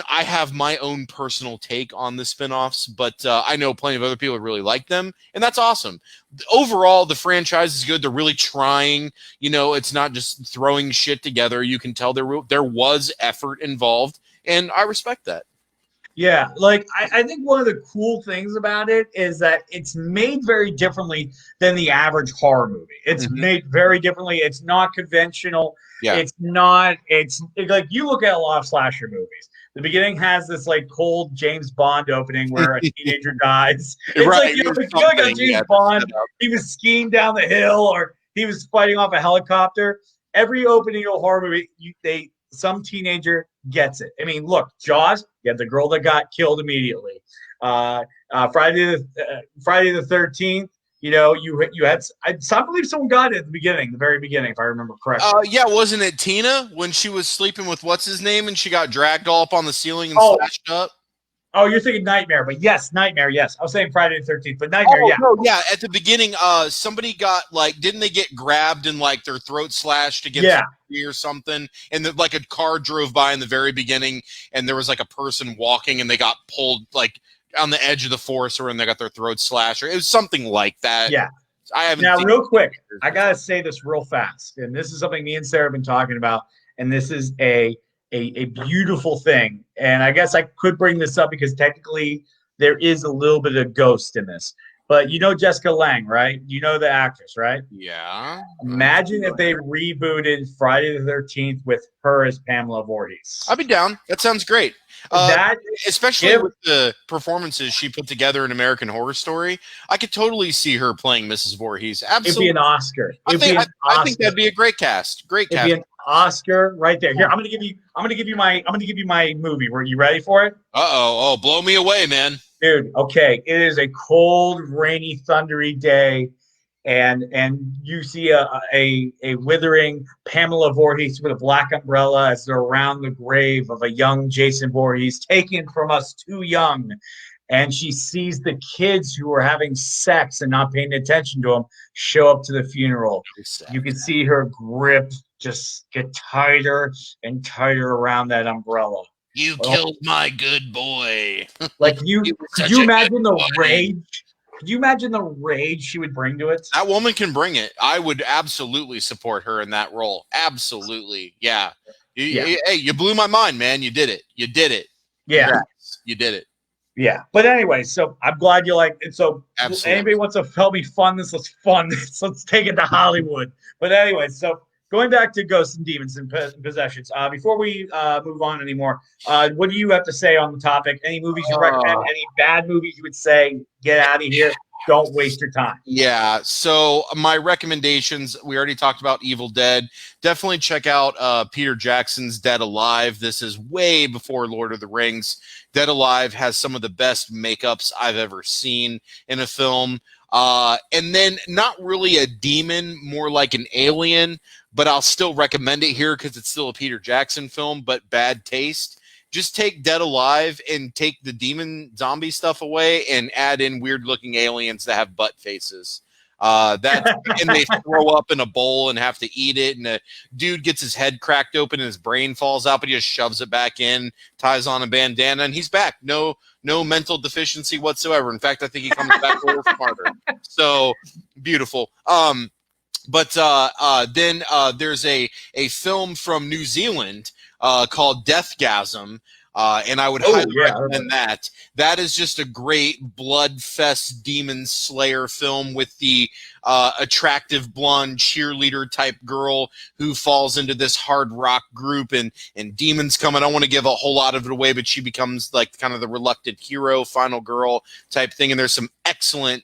I have my own personal take on the spinoffs, but I know plenty of other people really like them, and that's awesome. Overall, the franchise is good. They're really trying. It's not just throwing shit together. You can tell there was effort involved, and I respect that. Yeah, I think one of the cool things about it is that it's made very differently than the average horror movie. It's made very differently. It's not conventional. Yeah. It's you look at a lot of slasher movies. The beginning has this cold James Bond opening where a teenager dies. It's a James Bond. He was skiing down the hill or he was fighting off a helicopter. Every opening of a horror movie, some teenager gets it. I mean, look, Jaws, you have the girl that got killed immediately. Friday the 13th, you had, I believe someone got it at the very beginning, if I remember correctly. Yeah, wasn't it Tina when she was sleeping with what's his name and she got dragged all up on the ceiling and slashed up? Oh, you're thinking Nightmare, but yes, Nightmare, yes. I was saying Friday the 13th, but Nightmare, yeah. No, yeah. At the beginning, somebody got like, didn't they get grabbed and like their throat slashed against a tree or something? And like a car drove by in the very beginning, and there was like a person walking, and they got pulled like on the edge of the forest, or and they got their throat slashed, or it was something like that. Yeah. I haven't. Now, real quick, I gotta say this real fast, and this is something me and Sarah have been talking about, and this is a beautiful thing. And I guess I could bring this up because technically there is a little bit of ghost in this. But you know Jessica Lange, right? You know the actress, right? Yeah. Imagine if they rebooted Friday the 13th with her as Pamela Voorhees. I'd be down. That sounds great. Especially with the performances she put together in American Horror Story, I could totally see her playing Mrs. Voorhees. Absolutely, it'd be an Oscar. I think that'd be a great cast. Great cast. It'd be an Oscar right there. Here, I'm gonna give you my movie. Were you ready for it? Oh, blow me away, man. Dude, okay. It is a cold, rainy, thundery day, and you see a withering Pamela Voorhees with a black umbrella as they're around the grave of a young Jason Voorhees, taken from us too young. And she sees the kids who are having sex and not paying attention to them show up to the funeral. You can see her grip just get tighter and tighter around that umbrella. You killed my good boy. Like could you imagine the rage? Could you imagine the rage she would bring to it? That woman can bring it. I would absolutely support her in that role. Absolutely. Yeah. Hey, you blew my mind, man. You did it. You did it. Yeah. Yes, you did it. Yeah. But anyway, so I'm glad you like it. So absolutely. Anybody wants to help me fund this? Let's fund this. Let's take it to Hollywood. But anyway, so going back to ghosts and demons and possessions, before we move on anymore, what do you have to say on the topic? Any movies you recommend? Any bad movies you would say, get out of here? Don't waste your time. Yeah. So my recommendations, we already talked about Evil Dead. Definitely check out Peter Jackson's Dead Alive. This is way before Lord of the Rings. Dead Alive has some of the best makeups I've ever seen in a film. And then not really a demon, more like an alien, but I'll still recommend it here because it's still a Peter Jackson film, but bad taste. Just take Dead Alive and take the demon zombie stuff away and add in weird looking aliens that have butt faces. And they throw up in a bowl and have to eat it. And a dude gets his head cracked open and his brain falls out, but he just shoves it back in, ties on a bandana, and he's back. No mental deficiency whatsoever. In fact, I think he comes back a little smarter. So beautiful. But then there's a film from New Zealand called Deathgasm, and I would highly recommend that. That is just a great bloodfest demon slayer film with the attractive blonde cheerleader type girl who falls into this hard rock group, and demons come. I don't want to give a whole lot of it away, but she becomes like kind of the reluctant hero, final girl type thing, and there's some excellent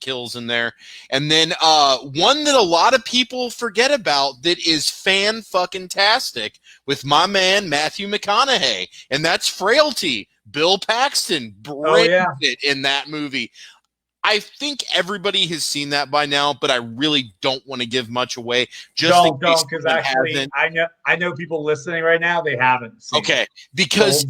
kills in there. And then one that a lot of people forget about that is fan-fucking-tastic with my man Matthew McConaughey, and that's Frailty. Bill Paxton brings it in that movie. I think everybody has seen that by now, but I really don't want to give much away. Don't, because actually, I know people listening right now, they haven't seen it. Because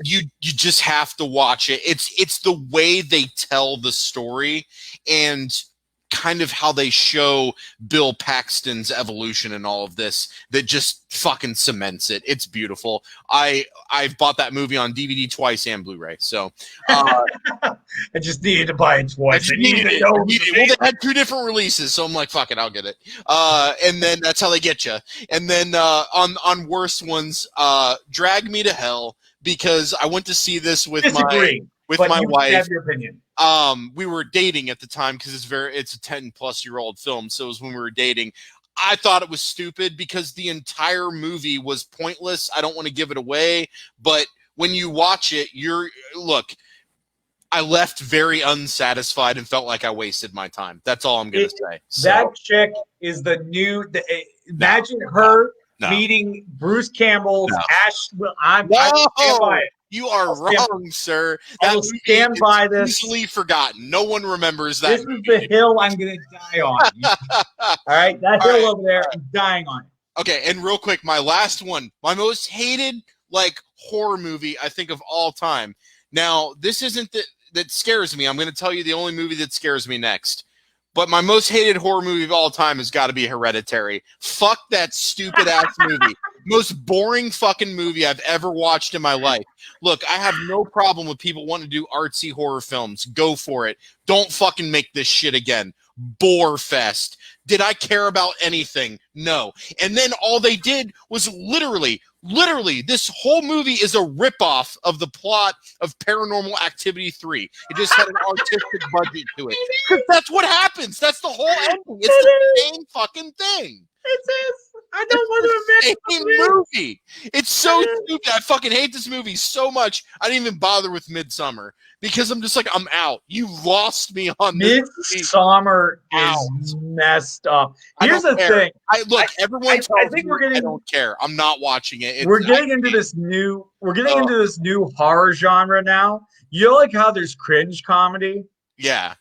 you just have to watch it. It's the way they tell the story and kind of how they show Bill Paxton's evolution and all of this that just fucking cements it. It's beautiful. I've bought that movie on DVD twice and Blu-ray. So I just needed to buy it twice. Well, they had two different releases, so I'm like, fuck it, I'll get it. And then that's how they get you. And then on worse ones, Drag Me to Hell, because I went to see this with my wife. Have your opinion. We were dating at the time because it's a 10-plus-year-old film, so it was when we were dating. I thought it was stupid because the entire movie was pointless. I don't want to give it away, but when you watch it, I left very unsatisfied and felt like I wasted my time. That's all I'm going to say. That chick is the new. Imagine her meeting Bruce Campbell's Ash. Well, I stand by it. You are wrong, sir. I will stand by this. Easily forgotten. No one remembers that. This is the hill I'm going to die on. All right, that hill over there, I'm dying on it. Okay, and real quick, my last one, my most hated horror movie I think of all time. Now, this isn't that scares me. I'm going to tell you the only movie that scares me next. But my most hated horror movie of all time has got to be Hereditary. Fuck that stupid ass movie. Most boring fucking movie I've ever watched in my life. Look, I have no problem with people wanting to do artsy horror films. Go for it. Don't fucking make this shit again. Bore fest. Did I care about anything? No. And then all they did was literally, this whole movie is a ripoff of the plot of Paranormal Activity 3. It just had an artistic budget to it. Because that's what happens. That's the whole ending. It's the same fucking thing. It is. I don't want to admit it. Movie. It's so stupid. I fucking hate this movie so much. I didn't even bother with Midsummer because I'm just like, I'm out. You lost me on this. Midsummer is messed up. Here's the thing. Everyone tells me I don't care. I'm not watching it. We're getting into this new horror genre now. You know, like how there's cringe comedy? Yeah.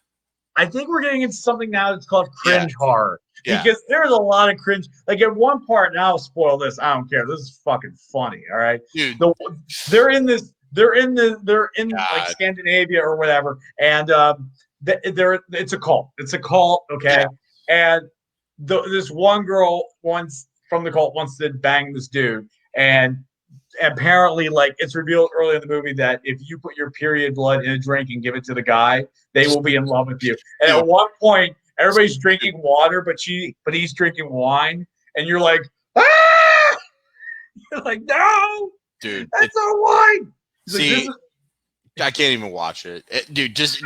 I think we're getting into something now that's called cringe horror. Yeah. Because there's a lot of cringe. Like at one part, and I'll spoil this. I don't care. This is fucking funny. All right. Dude. They're in like Scandinavia or whatever, and it's a cult. It's a cult. Okay. Yeah. And this one girl from the cult wants to bang this dude, and apparently, like, it's revealed early in the movie that if you put your period blood in a drink and give it to the guy, they will be in love with you. And at one point, everybody's drinking water, but he's drinking wine, and you're like, ah! You're like, no, dude, that's not wine. See, I can't even watch it. Dude, just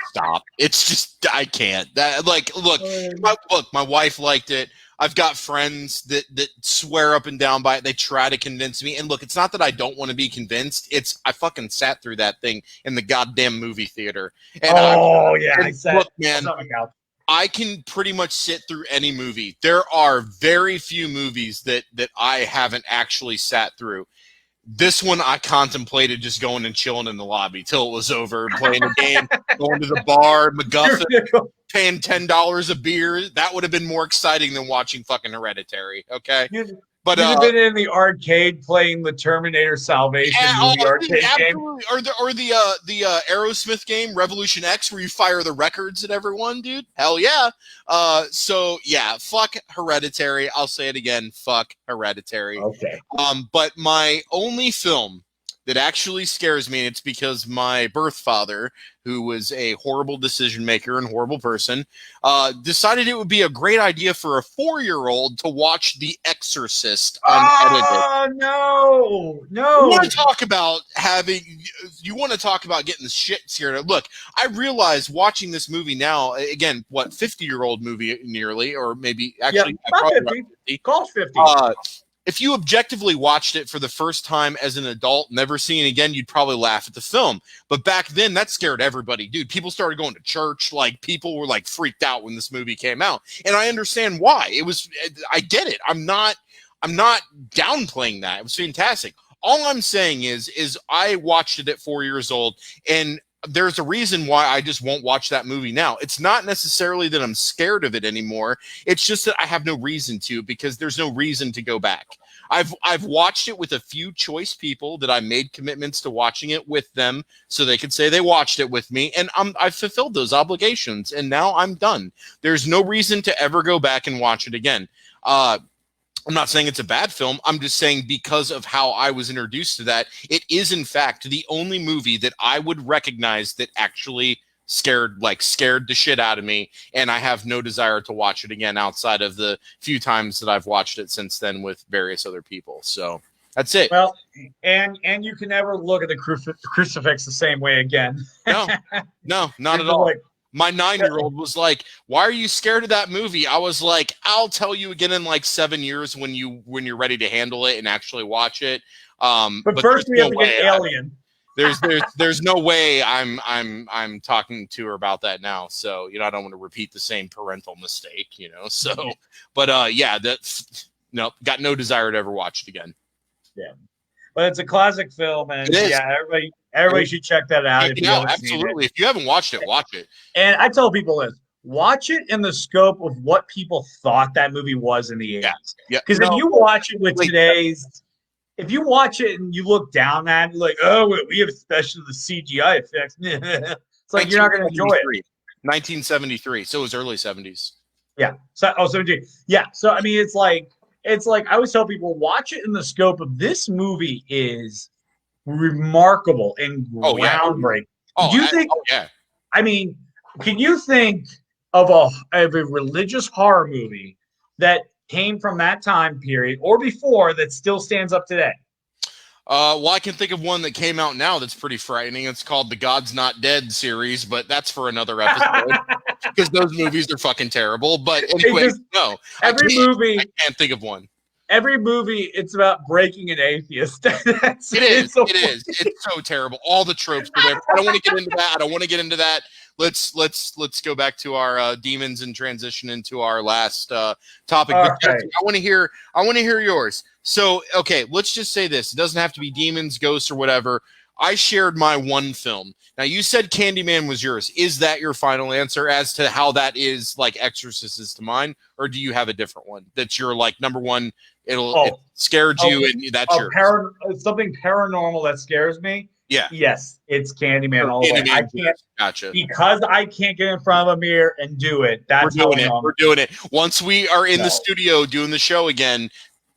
stop. It's just, I can't. Look, my wife liked it. I've got friends that swear up and down by it. They try to convince me. And look, it's not that I don't want to be convinced. I fucking sat through that thing in the goddamn movie theater. And look, man, I can pretty much sit through any movie. There are very few movies that I haven't actually sat through. This one, I contemplated just going and chilling in the lobby till it was over, playing a game, going to the bar, MacGuffin, paying $10 a beer. That would have been more exciting than watching fucking Hereditary. Okay, but you've been in the arcade playing the Terminator Salvation movie arcade game, or the Aerosmith game Revolution X, where you fire the records at everyone, dude. Hell yeah. So yeah, fuck Hereditary. I'll say it again. Fuck Hereditary. Okay. But my only film that actually scares me, and it's because my birth father, who was a horrible decision maker and horrible person, decided it would be a great idea for a 4-year-old to watch The Exorcist unedited. Oh, no. You want to talk about getting the shit scared? Look, I realize watching this movie now, again, 50-year-old movie nearly, or maybe actually, probably 50. Call it 50. If you objectively watched it for the first time as an adult, never seeing it again, you'd probably laugh at the film. But back then, that scared everybody, dude. People started going to church. Like, people were like freaked out when this movie came out, and I understand why. I get it. I'm not downplaying that. It was fantastic. All I'm saying is I watched it at 4 years old, and there's a reason why I just won't watch that movie now. It's not necessarily that I'm scared of it anymore. It's just that I have no reason to, because there's no reason to go back. I've watched it with a few choice people that I made commitments to watching it with them so they could say they watched it with me, and I've fulfilled those obligations, and now I'm done. There's no reason to ever go back and watch it again. I'm not saying it's a bad film. I'm just saying because of how I was introduced to that, it is in fact the only movie that I would recognize that actually scared the shit out of me, and I have no desire to watch it again outside of the few times that I've watched it since then with various other people. So that's it. Well, and you can never look at the crucifix the same way again. No, not at all. My 9-year-old was like, "Why are you scared of that movie?" I was like, "I'll tell you again in like 7 years when you're ready to handle it and actually watch it." But first we have to get Alien. There's no way I'm talking to her about that now. So I don't want to repeat the same parental mistake. So, but got no desire to ever watch it again. Yeah, but it's a classic film, and everybody should check that out. Absolutely. If you haven't watched it, watch it. And I tell people this: watch it in the scope of what people thought that movie was in the 80s. Yeah. Because if you watch it with today's, if you watch it and you look down at it, like, oh, we have especially the CGI effects. It's like you're not going to enjoy it. 1973, so it was early 70s. Yeah. So, yeah. So I mean, it's like I always tell people, watch it in the scope of this movie is remarkable and groundbreaking. Oh, Do you think? Oh, yeah. I mean, can you think of a religious horror movie that came from that time period or before that still stands up today? Well, I can think of one that came out now that's pretty frightening. It's called the God's Not Dead series, but that's for another episode because those movies are fucking terrible. But anyway, no, every movie. I can't think of one. Every movie, it's about breaking an atheist. It is. It's so terrible. All the tropes are there. I don't want to get into that. Let's go back to our demons and transition into our last topic. Okay. I want to hear yours. So, okay, let's just say this. It doesn't have to be demons, ghosts, or whatever. I shared my one film. Now, you said Candyman was yours. Is that your final answer as to how that is like Exorcist is to mine? Or do you have a different one that's your like number one? It scared you and that's yours. Something paranormal that scares me. Yeah. Yes, it's Candyman all the way. I can't. Gotcha. Because I can't get in front of a mirror and do it. That's We're doing it. Once we are in the studio doing the show again,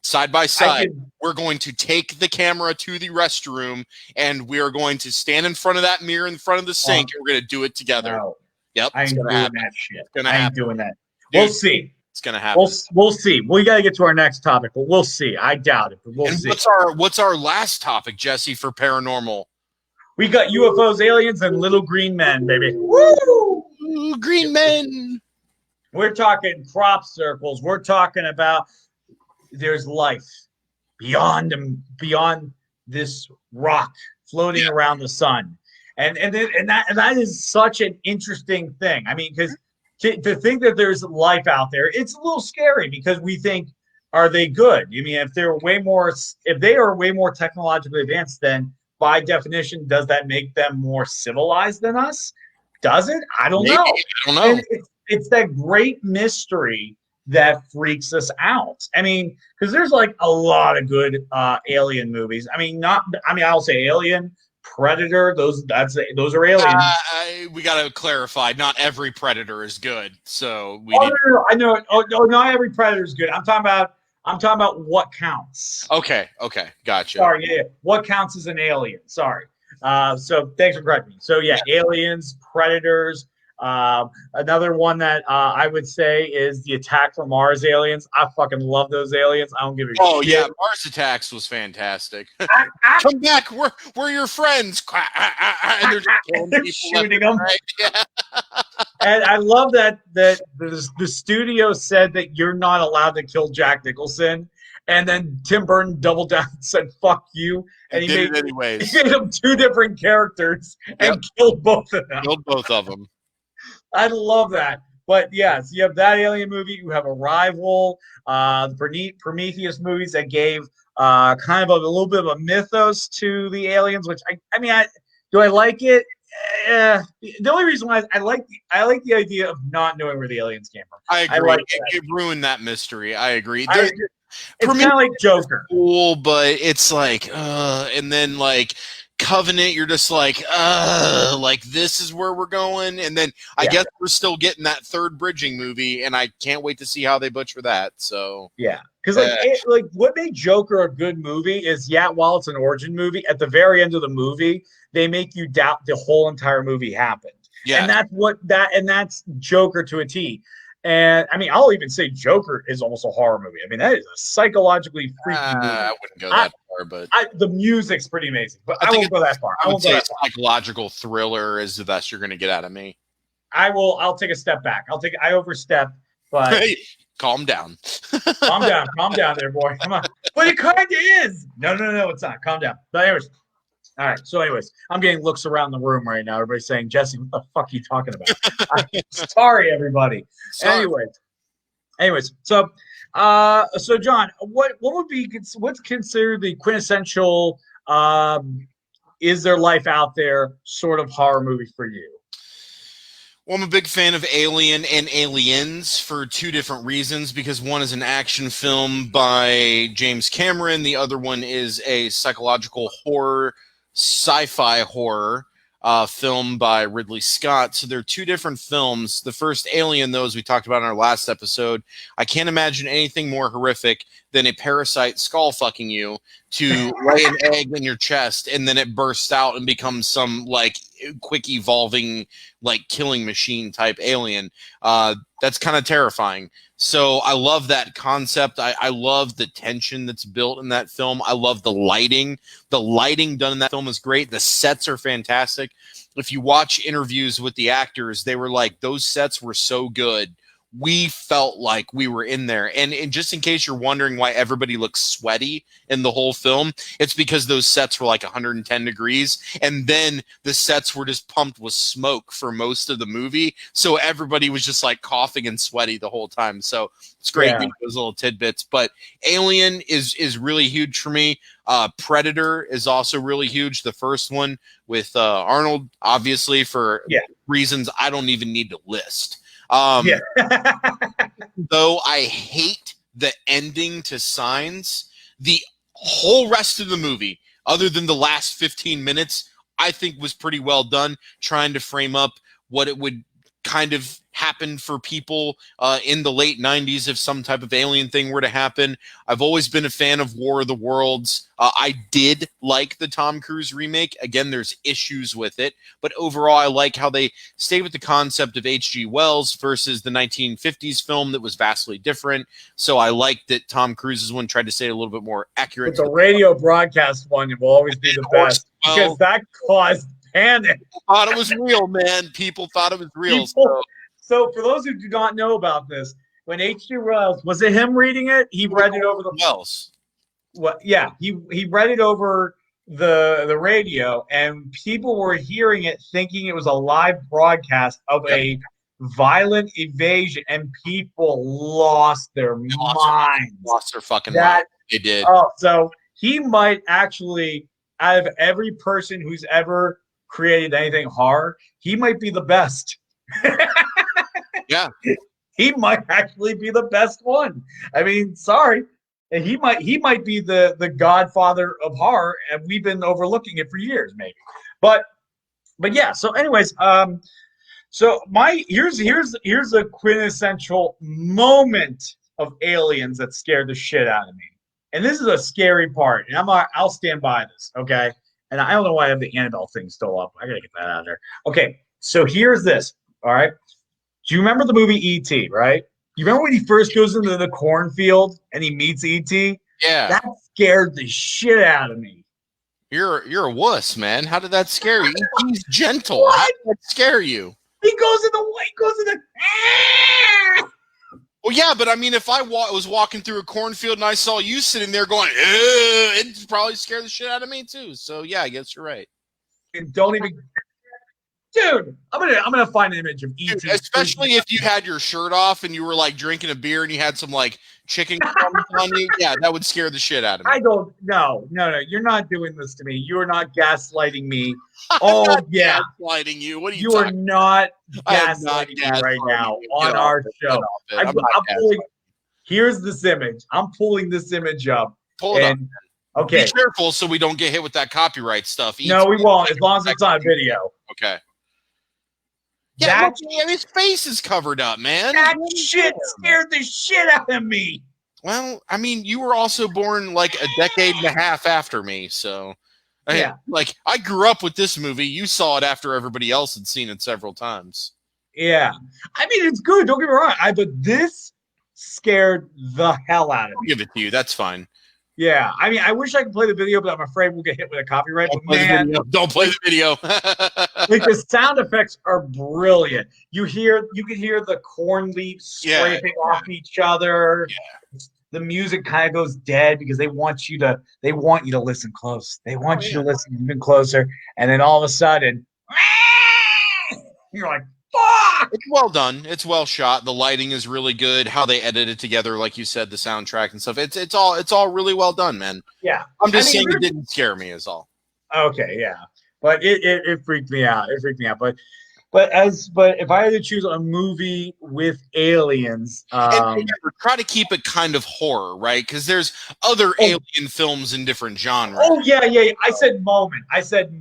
side by side, we're going to take the camera to the restroom and we are going to stand in front of that mirror in front of the sink and we're going to do it together. No. Yep. I ain't doing that shit. I ain't doing that. Dude, we'll see. It's going to happen. We'll see. We got to get to our next topic, but we'll see. I doubt it, but we'll see. What's our last topic, Jesse, for paranormal? We got UFOs, aliens, and little green men, baby. Woo! Green men. We're talking crop circles. We're talking about there's life beyond this rock floating around the sun, and that is such an interesting thing. I mean, because to think that there's life out there, it's a little scary because we think, are they good? I mean, if they are way more technologically advanced, then by definition, does that make them more civilized than us? Does it? I don't know. I don't know. And it's that great mystery that freaks us out. I mean, because there's like a lot of good alien movies. I mean, I'll say Alien, Predator. Those are aliens. We got to clarify. Not every Predator is good. So I know. Oh, no, not every Predator is good. I'm talking about what counts. Okay, gotcha. Sorry, yeah. What counts as an alien? Sorry. So thanks for correcting me. So yeah, aliens, predators. Another one that I would say is the Attack from Mars aliens. I fucking love those aliens. I don't give a shit. Oh yeah, Mars Attacks was fantastic. Come back, we're your friends. And they're just shooting them. Right? Yeah. And I love that the studio said that you're not allowed to kill Jack Nicholson, and then Tim Burton doubled down and said "fuck you," and he made them two different characters and killed both of them. Killed both of them. I love that. But yes, you have that alien movie. You have Arrival, the Prometheus movies that gave kind of a little bit of a mythos to the aliens. Which I mean, do I like it? The only reason why I like the idea of not knowing where the aliens came from. I agree. It ruined that mystery. I agree. It's kind of like Joker. Cool, but it's like, and then like Covenant, you're just like this is where we're going, and then I guess we're still getting that third bridging movie, and I can't wait to see how they butcher that. So yeah, because like what made Joker a good movie is while it's an origin movie, at the very end of the movie they make you doubt the whole entire movie happened. Yeah, and that's Joker to a T. And I mean, I'll even say Joker is almost a horror movie. I mean, that is a psychologically freaky movie. I wouldn't go that far, but the music's pretty amazing. But I won't go that far. I would say a psychological thriller is the best you're going to get out of me. I'll take a step back. I overstep, but hey, calm down. Calm down there, boy. Come on. But it kind of is. No, it's not. Calm down. But anyways. All right. So, anyways, I'm getting looks around the room right now. Everybody's saying, "Jesse, what the fuck are you talking about?" Sorry, everybody. Sorry. Anyways. So John, what's considered the quintessential is there life out there sort of horror movie for you? Well, I'm a big fan of Alien and Aliens for two different reasons, because one is an action film by James Cameron. The other one is a psychological horror, sci-fi horror film by Ridley Scott. So they're two different films. The first Alien, though, as we talked about in our last episode, I can't imagine anything more horrific than a parasite skull fucking you to lay an egg in your chest, and then it bursts out and becomes some like quick evolving like killing machine type alien. That's kind of terrifying. So I love that concept. I love the tension that's built in that film. I love the lighting. The lighting done in that film is great. The sets are fantastic. If you watch interviews with the actors, they were like, those sets were so good. We felt like we were in there. And just in case you're wondering why everybody looks sweaty in the whole film, it's because those sets were like 110 degrees. And then the sets were just pumped with smoke for most of the movie. So everybody was just like coughing and sweaty the whole time. So it's great getting those little tidbits. But Alien is really huge for me. Predator is also really huge. The first one with Arnold, obviously, for reasons I don't even need to list. Though I hate the ending to Signs, the whole rest of the movie, other than the last 15 minutes, I think was pretty well done, trying to frame up what it would kind of happen for people in the late 90s if some type of alien thing were to happen. I've always been a fan of War of the Worlds. I did like the Tom Cruise remake. Again, there's issues with it, but overall I like how they stayed with the concept of H.G. Wells versus the 1950s film that was vastly different. So I like that Tom Cruise's one tried to stay a little bit more accurate. But the radio broadcast one will always be the best because that caused panic. Thought it was real, man. People thought it was real. So for those who do not know about this, when H.G. Wells, was it him reading it? He read it over the Wells. Well, yeah, he read it over the radio, and people were hearing it thinking it was a live broadcast of a violent invasion, and people lost their minds. Lost their fucking mind. They did. Oh, so he might actually, out of every person who's ever created anything horror, he might be the best. Yeah, he might actually be the best one. I mean, sorry, and he might be the godfather of horror, and we've been overlooking it for years, maybe. But yeah. So, anyways, so here's a quintessential moment of Aliens that scared the shit out of me, and this is a scary part, and I'll stand by this, okay? And I don't know why I have the Annabelle thing still up. I gotta get that out of there. Okay, so here's this. All right. Do you remember the movie E.T., right? You remember when he first goes into the cornfield and he meets E.T.? Yeah. That scared the shit out of me. You're a wuss, man. How did that scare you? He's gentle. What? How did that scare you? He goes in the Well, yeah, but I mean, if I was walking through a cornfield and I saw you sitting there going, it'd probably scare the shit out of me too. So yeah, I guess you're right. And don't even... Dude, I'm gonna find an image of E.T. Especially if you had your shirt off and you were like drinking a beer and you had some like chicken crumbs on you. Yeah, that would scare the shit out of me. I don't. No. You're not doing this to me. You are not gaslighting me. Oh yeah, gaslighting you. What are you? You are not gaslighting me right now on our show. I'm pulling. Here's this image. I'm pulling this image up. Pull it up. Okay. Be careful so we don't get hit with that copyright stuff. No, we won't. As long as it's on video. Okay. Yeah, his face is covered up, man. That shit scared the shit out of me. Well, I mean, you were also born like a decade and a half after me, so yeah. Like I grew up with this movie. You saw it after everybody else had seen it several times. Yeah, I mean it's good. Don't get me wrong. But this scared the hell out of me. I'll give it to you. That's fine. Yeah, I mean, I wish I could play the video, but I'm afraid we'll get hit with a copyright. Don't play the video. Like the sound effects are brilliant. You can hear the corn leaves scraping off each other. Yeah. The music kind of goes dead because they want you to listen close. They want you to listen even closer, and then all of a sudden, you're like, fuck! It's well done. It's well shot. The lighting is really good. How they edit it together, like you said, the soundtrack and stuff. It's all really well done, man. Yeah. I'm just saying it didn't scare me is all. Okay, yeah. But it freaked me out. It freaked me out. But But if I had to choose a movie with aliens, and remember, try to keep it kind of horror, right? Because there's other alien films in different genres. Oh yeah. I said moment.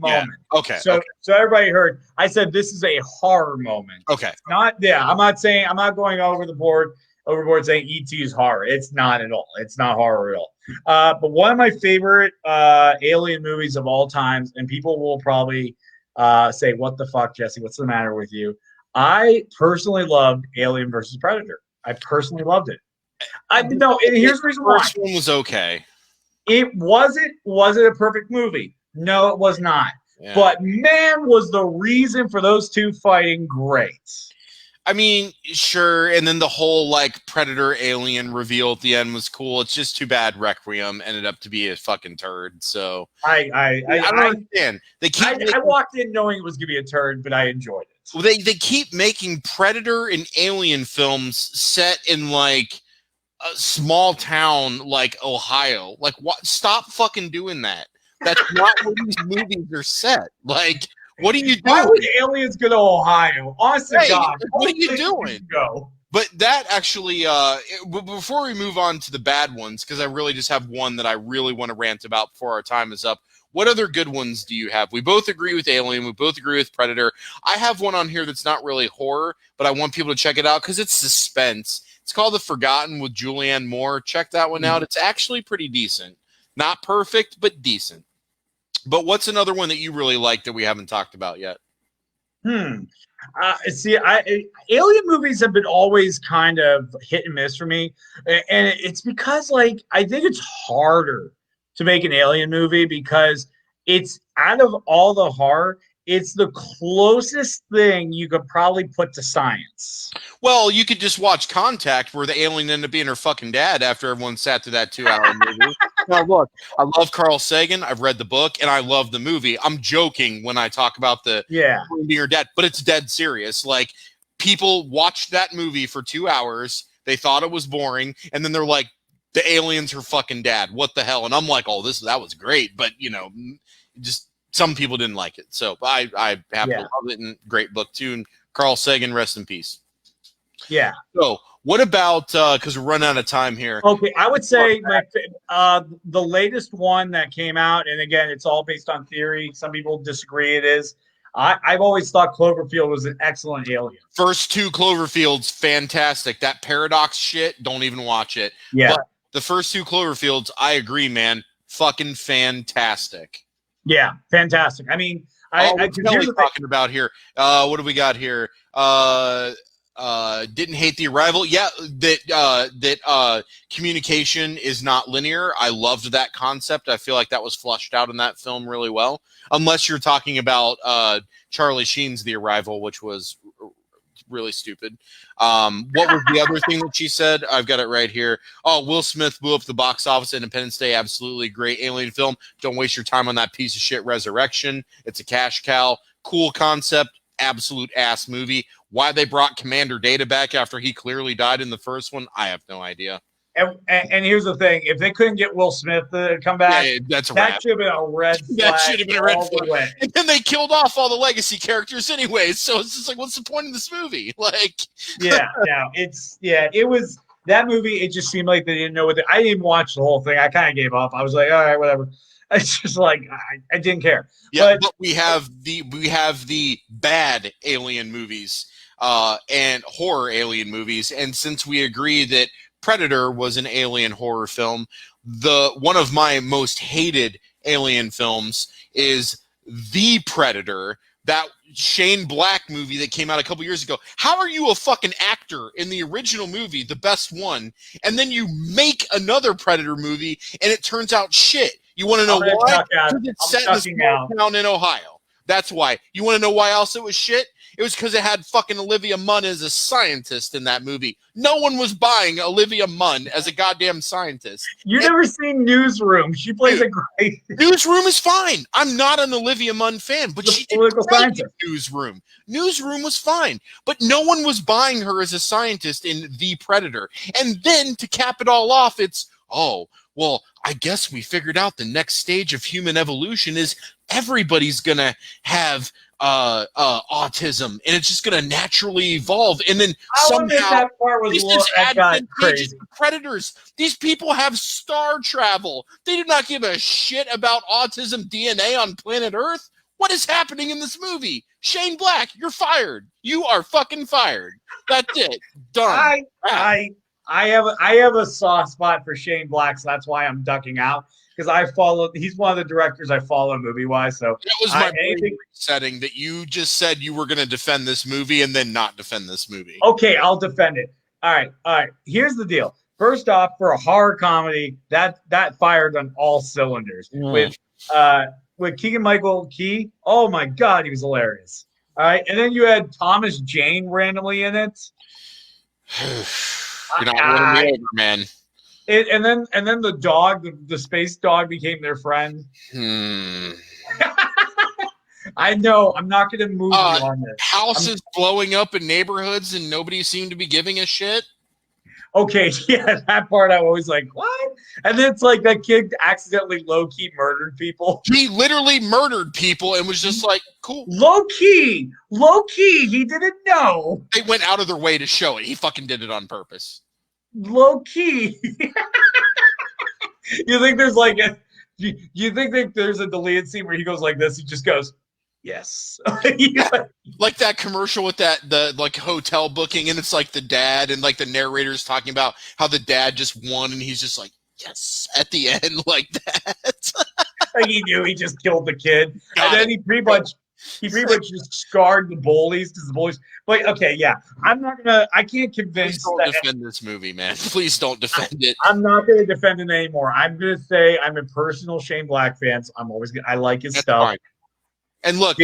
Yeah. Okay. So everybody heard. I said this is a horror moment. Okay. It's not. Yeah. I'm not going overboard saying E.T. is horror. It's not at all. It's not horror at all. But one of my favorite alien movies of all times, and people will probably say, "What the fuck, Jesse? What's the matter with you?" I personally loved Alien versus Predator. I personally loved it. No, and here's the reason why. The first one was okay. It wasn't. Was it a perfect movie? No, it was not. Yeah. But man, was the reason for those two fighting great. I mean, sure, and then the whole like Predator alien reveal at the end was cool. It's just too bad Requiem ended up to be a fucking turd. So I don't understand. I walked in knowing it was gonna be a turd, but I enjoyed it. Well, they keep making Predator and Alien films set in like a small town like Ohio. Like, what? Stop fucking doing that. That's not where these movies are set. Like, what are you doing? Why would aliens go to Ohio? Honestly, God, what are you doing? But that actually, before we move on to the bad ones, because I really just have one that I really want to rant about before our time is up. What other good ones do you have? We both agree with Alien. We both agree with Predator. I have one on here that's not really horror, but I want people to check it out because it's suspense. It's called The Forgotten with Julianne Moore. Check that one out. It's actually pretty decent. Not perfect, but decent. But what's another one that you really like that we haven't talked about yet? See, alien movies have been always kind of hit and miss for me, and it's because like I think it's harder to make an alien movie because it's out of all the horror, it's the closest thing you could probably put to science. Well, you could just watch Contact, where the alien ended up being her fucking dad after everyone sat through that 2-hour movie. Now, look, I love Carl Sagan. I've read the book, and I love the movie. I'm joking when I talk about the being her dad, but it's dead serious. Like, people watched that movie for 2 hours. They thought it was boring, and then they're like, the alien's her fucking dad. What the hell? And I'm like, oh, that was great. But, you know, just some people didn't like it. So I have to love it, and great book, too. And Carl Sagan, rest in peace. Yeah. So what about, because we're running out of time here. Okay, I would say the latest one that came out, and again, it's all based on theory. Some people disagree it is. I've always thought Cloverfield was an excellent alien. First 2 Cloverfields, fantastic. That paradox shit, don't even watch it. Yeah. But the first 2 Cloverfields, I agree, man. Fucking fantastic. Yeah, fantastic. I mean, what are we talking about here? What do we got here? Didn't hate The Arrival. Yeah, that communication is not linear. I loved that concept. I feel like that was fleshed out in that film really well. Unless you're talking about Charlie Sheen's The Arrival, which was really stupid. What was the other thing that she said? I've got it right here. Oh, Will Smith blew up the box office. Independence Day, absolutely great alien film. Don't waste your time on that piece of shit Resurrection. It's a cash cow. Cool concept. Absolute ass movie. Why they brought Commander Data back after he clearly died in the first one, I have no idea. And here's the thing: if they couldn't get Will Smith to come back, that should have been a red flag. That should have been a red flag. And then they killed off all the legacy characters anyway. So it's just like, what's the point of this movie? Like, it was that movie. It just seemed like they didn't know what. I didn't watch the whole thing. I kind of gave up. I was like, all right, whatever. It's just like I didn't care. Yeah, but we have the bad alien movies and horror alien movies, and since we agree that Predator was an alien horror film, one of my most hated alien films is The Predator, that Shane Black movie that came out a couple years ago. How are you a fucking actor in the original movie, the best one, and then you make another Predator movie and it turns out shit? You want to know why? Because it's set in a small town in Ohio. That's why. You want to know why else it was shit? It was because it had fucking Olivia Munn as a scientist in that movie. No one was buying Olivia Munn as a goddamn scientist. You've never seen Newsroom. She plays a great... Newsroom is fine. I'm not an Olivia Munn fan, but she did great in Newsroom. Newsroom was fine, but no one was buying her as a scientist in The Predator. And then to cap it all off, it's, oh, well, I guess we figured out the next stage of human evolution is everybody's going to have autism, and it's just going to naturally evolve. And then I'll admit somehow that part was that got crazy. to predators. These people have star travel. They do not give a shit about autism DNA on planet Earth. What is happening in this movie? Shane Black, you're fired. You are fucking fired. That's it. Done. I have a soft spot for Shane Black, so that's why I'm ducking out. Because he's one of the directors I follow movie-wise. So that was my setting that you just said you were going to defend this movie and then not defend this movie. Okay, I'll defend it. All right. Here's the deal. First off, for a horror comedy, that fired on all cylinders. With Keegan-Michael Key. Oh my God, he was hilarious. All right, and then you had Thomas Jane randomly in it. You're not winning me over, man. And then the dog, the space dog, became their friend. I know. I'm not going to move you on this. Houses blowing up in neighborhoods and nobody seemed to be giving a shit. Okay, yeah, that part I was like, what? And then it's like that kid accidentally low-key murdered people. He literally murdered people and was just like, cool. Low-key, he didn't know. They went out of their way to show it. He fucking did it on purpose. Low-key. You think there's like you think that there's a deleted scene where he goes like this? He just goes, yes. Like that commercial with the like hotel booking, and it's like the dad and like the narrator's talking about how the dad just won and he's just like, yes, at the end, like that. Like he knew he just killed the kid. Then he pretty much just scarred the bullies because the bullies. But okay, yeah, I can't convince. Please don't defend this movie, man. Please don't defend it. I'm not going to defend it anymore. I'm going to say I'm a personal Shane Black fan. So I like his stuff. Fine. And look,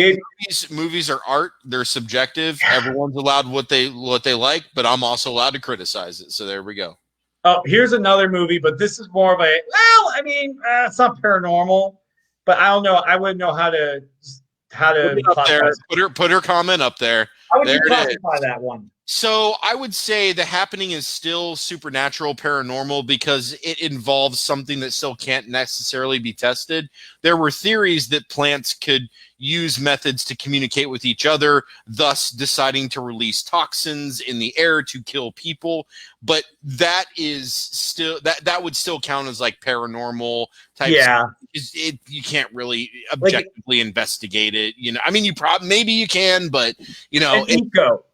movies are art. They're subjective. Everyone's allowed what they like, but I'm also allowed to criticize it. So there we go. Oh, here's another movie, but this is more of it's not paranormal, but I don't know. I wouldn't know how to put her comment up there. How would you classify that one? So I would say The Happening is still supernatural paranormal because it involves something that still can't necessarily be tested. There were theories that plants could use methods to communicate with each other, thus deciding to release toxins in the air to kill people. But that is still that would still count as like paranormal type. Yeah, you can't really objectively investigate it. You know, I mean, maybe you can, but you know,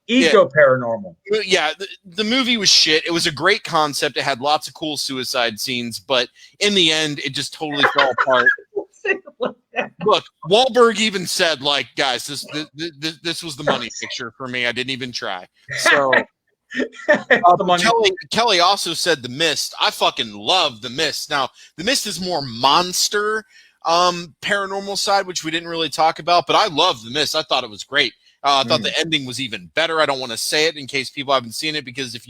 Eco paranormal. Yeah, the movie was shit. It was a great concept. It had lots of cool suicide scenes, but in the end, it just totally fell apart. Look, Wahlberg even said, like, guys, this was the money picture for me. I didn't even try. So Kelly also said The Mist. I fucking love The Mist. Now, The Mist is more monster paranormal side, which we didn't really talk about, but I love The Mist. I thought it was great. I thought the ending was even better. I don't want to say it in case people haven't seen it, because if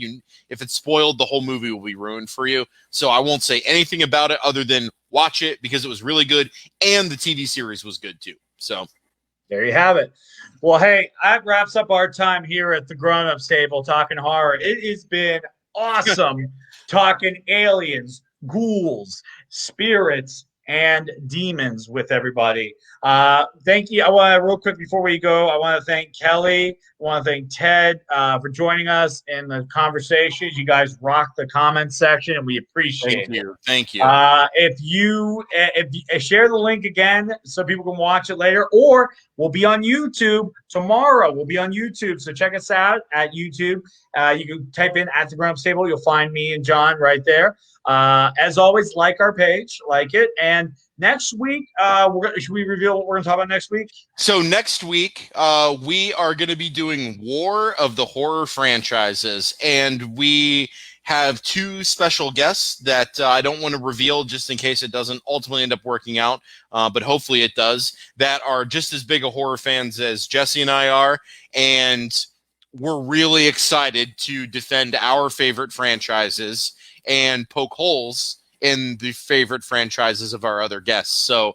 it's spoiled, the whole movie will be ruined for you. So I won't say anything about it other than watch it because it was really good, and the TV series was good too. So there you have it. Well, hey, that wraps up our time here at the Grown Ups Table talking horror. It has been awesome talking aliens, ghouls, spirits, and demons with everybody. Thank you. I want to, real quick before we go, I want to thank Kelly. I want to thank Ted for joining us in the conversations. You guys rock the comment section, and we appreciate it. Thank you. If you share the link again so people can watch it later, or we'll be on YouTube tomorrow. We'll be on YouTube, so check us out at YouTube. You can type in at the Grown Ups Table. You'll find me and John right there. As always, like our page, like it. And next week, should we reveal what we're going to talk about next week? So next week, we are going to be doing War of the Horror franchises, and we have two special guests that I don't want to reveal just in case it doesn't ultimately end up working out, but hopefully it does, that are just as big a horror fans as Jesse and I are, and we're really excited to defend our favorite franchises and poke holes in the favorite franchises of our other guests. So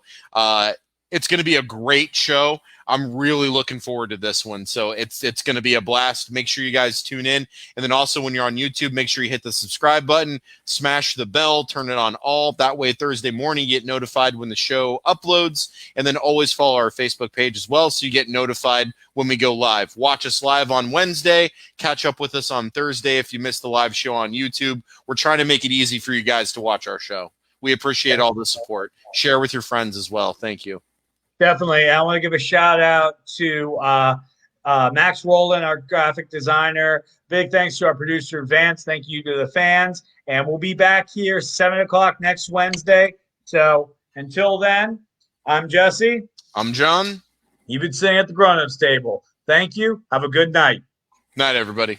It's going to be a great show. I'm really looking forward to this one. So it's going to be a blast. Make sure you guys tune in. And then also when you're on YouTube, make sure you hit the subscribe button, smash the bell, turn it on all. That way Thursday morning you get notified when the show uploads. And then always follow our Facebook page as well so you get notified when we go live. Watch us live on Wednesday. Catch up with us on Thursday if you missed the live show on YouTube. We're trying to make it easy for you guys to watch our show. We appreciate all the support. Share with your friends as well. Thank you. Definitely. I want to give a shout out to Max Rowland, our graphic designer. Big thanks to our producer, Vance. Thank you to the fans. And we'll be back here 7 o'clock next Wednesday. So until then, I'm Jesse. I'm John. You've been sitting at the grown-ups table. Thank you. Have a good night. Night, everybody.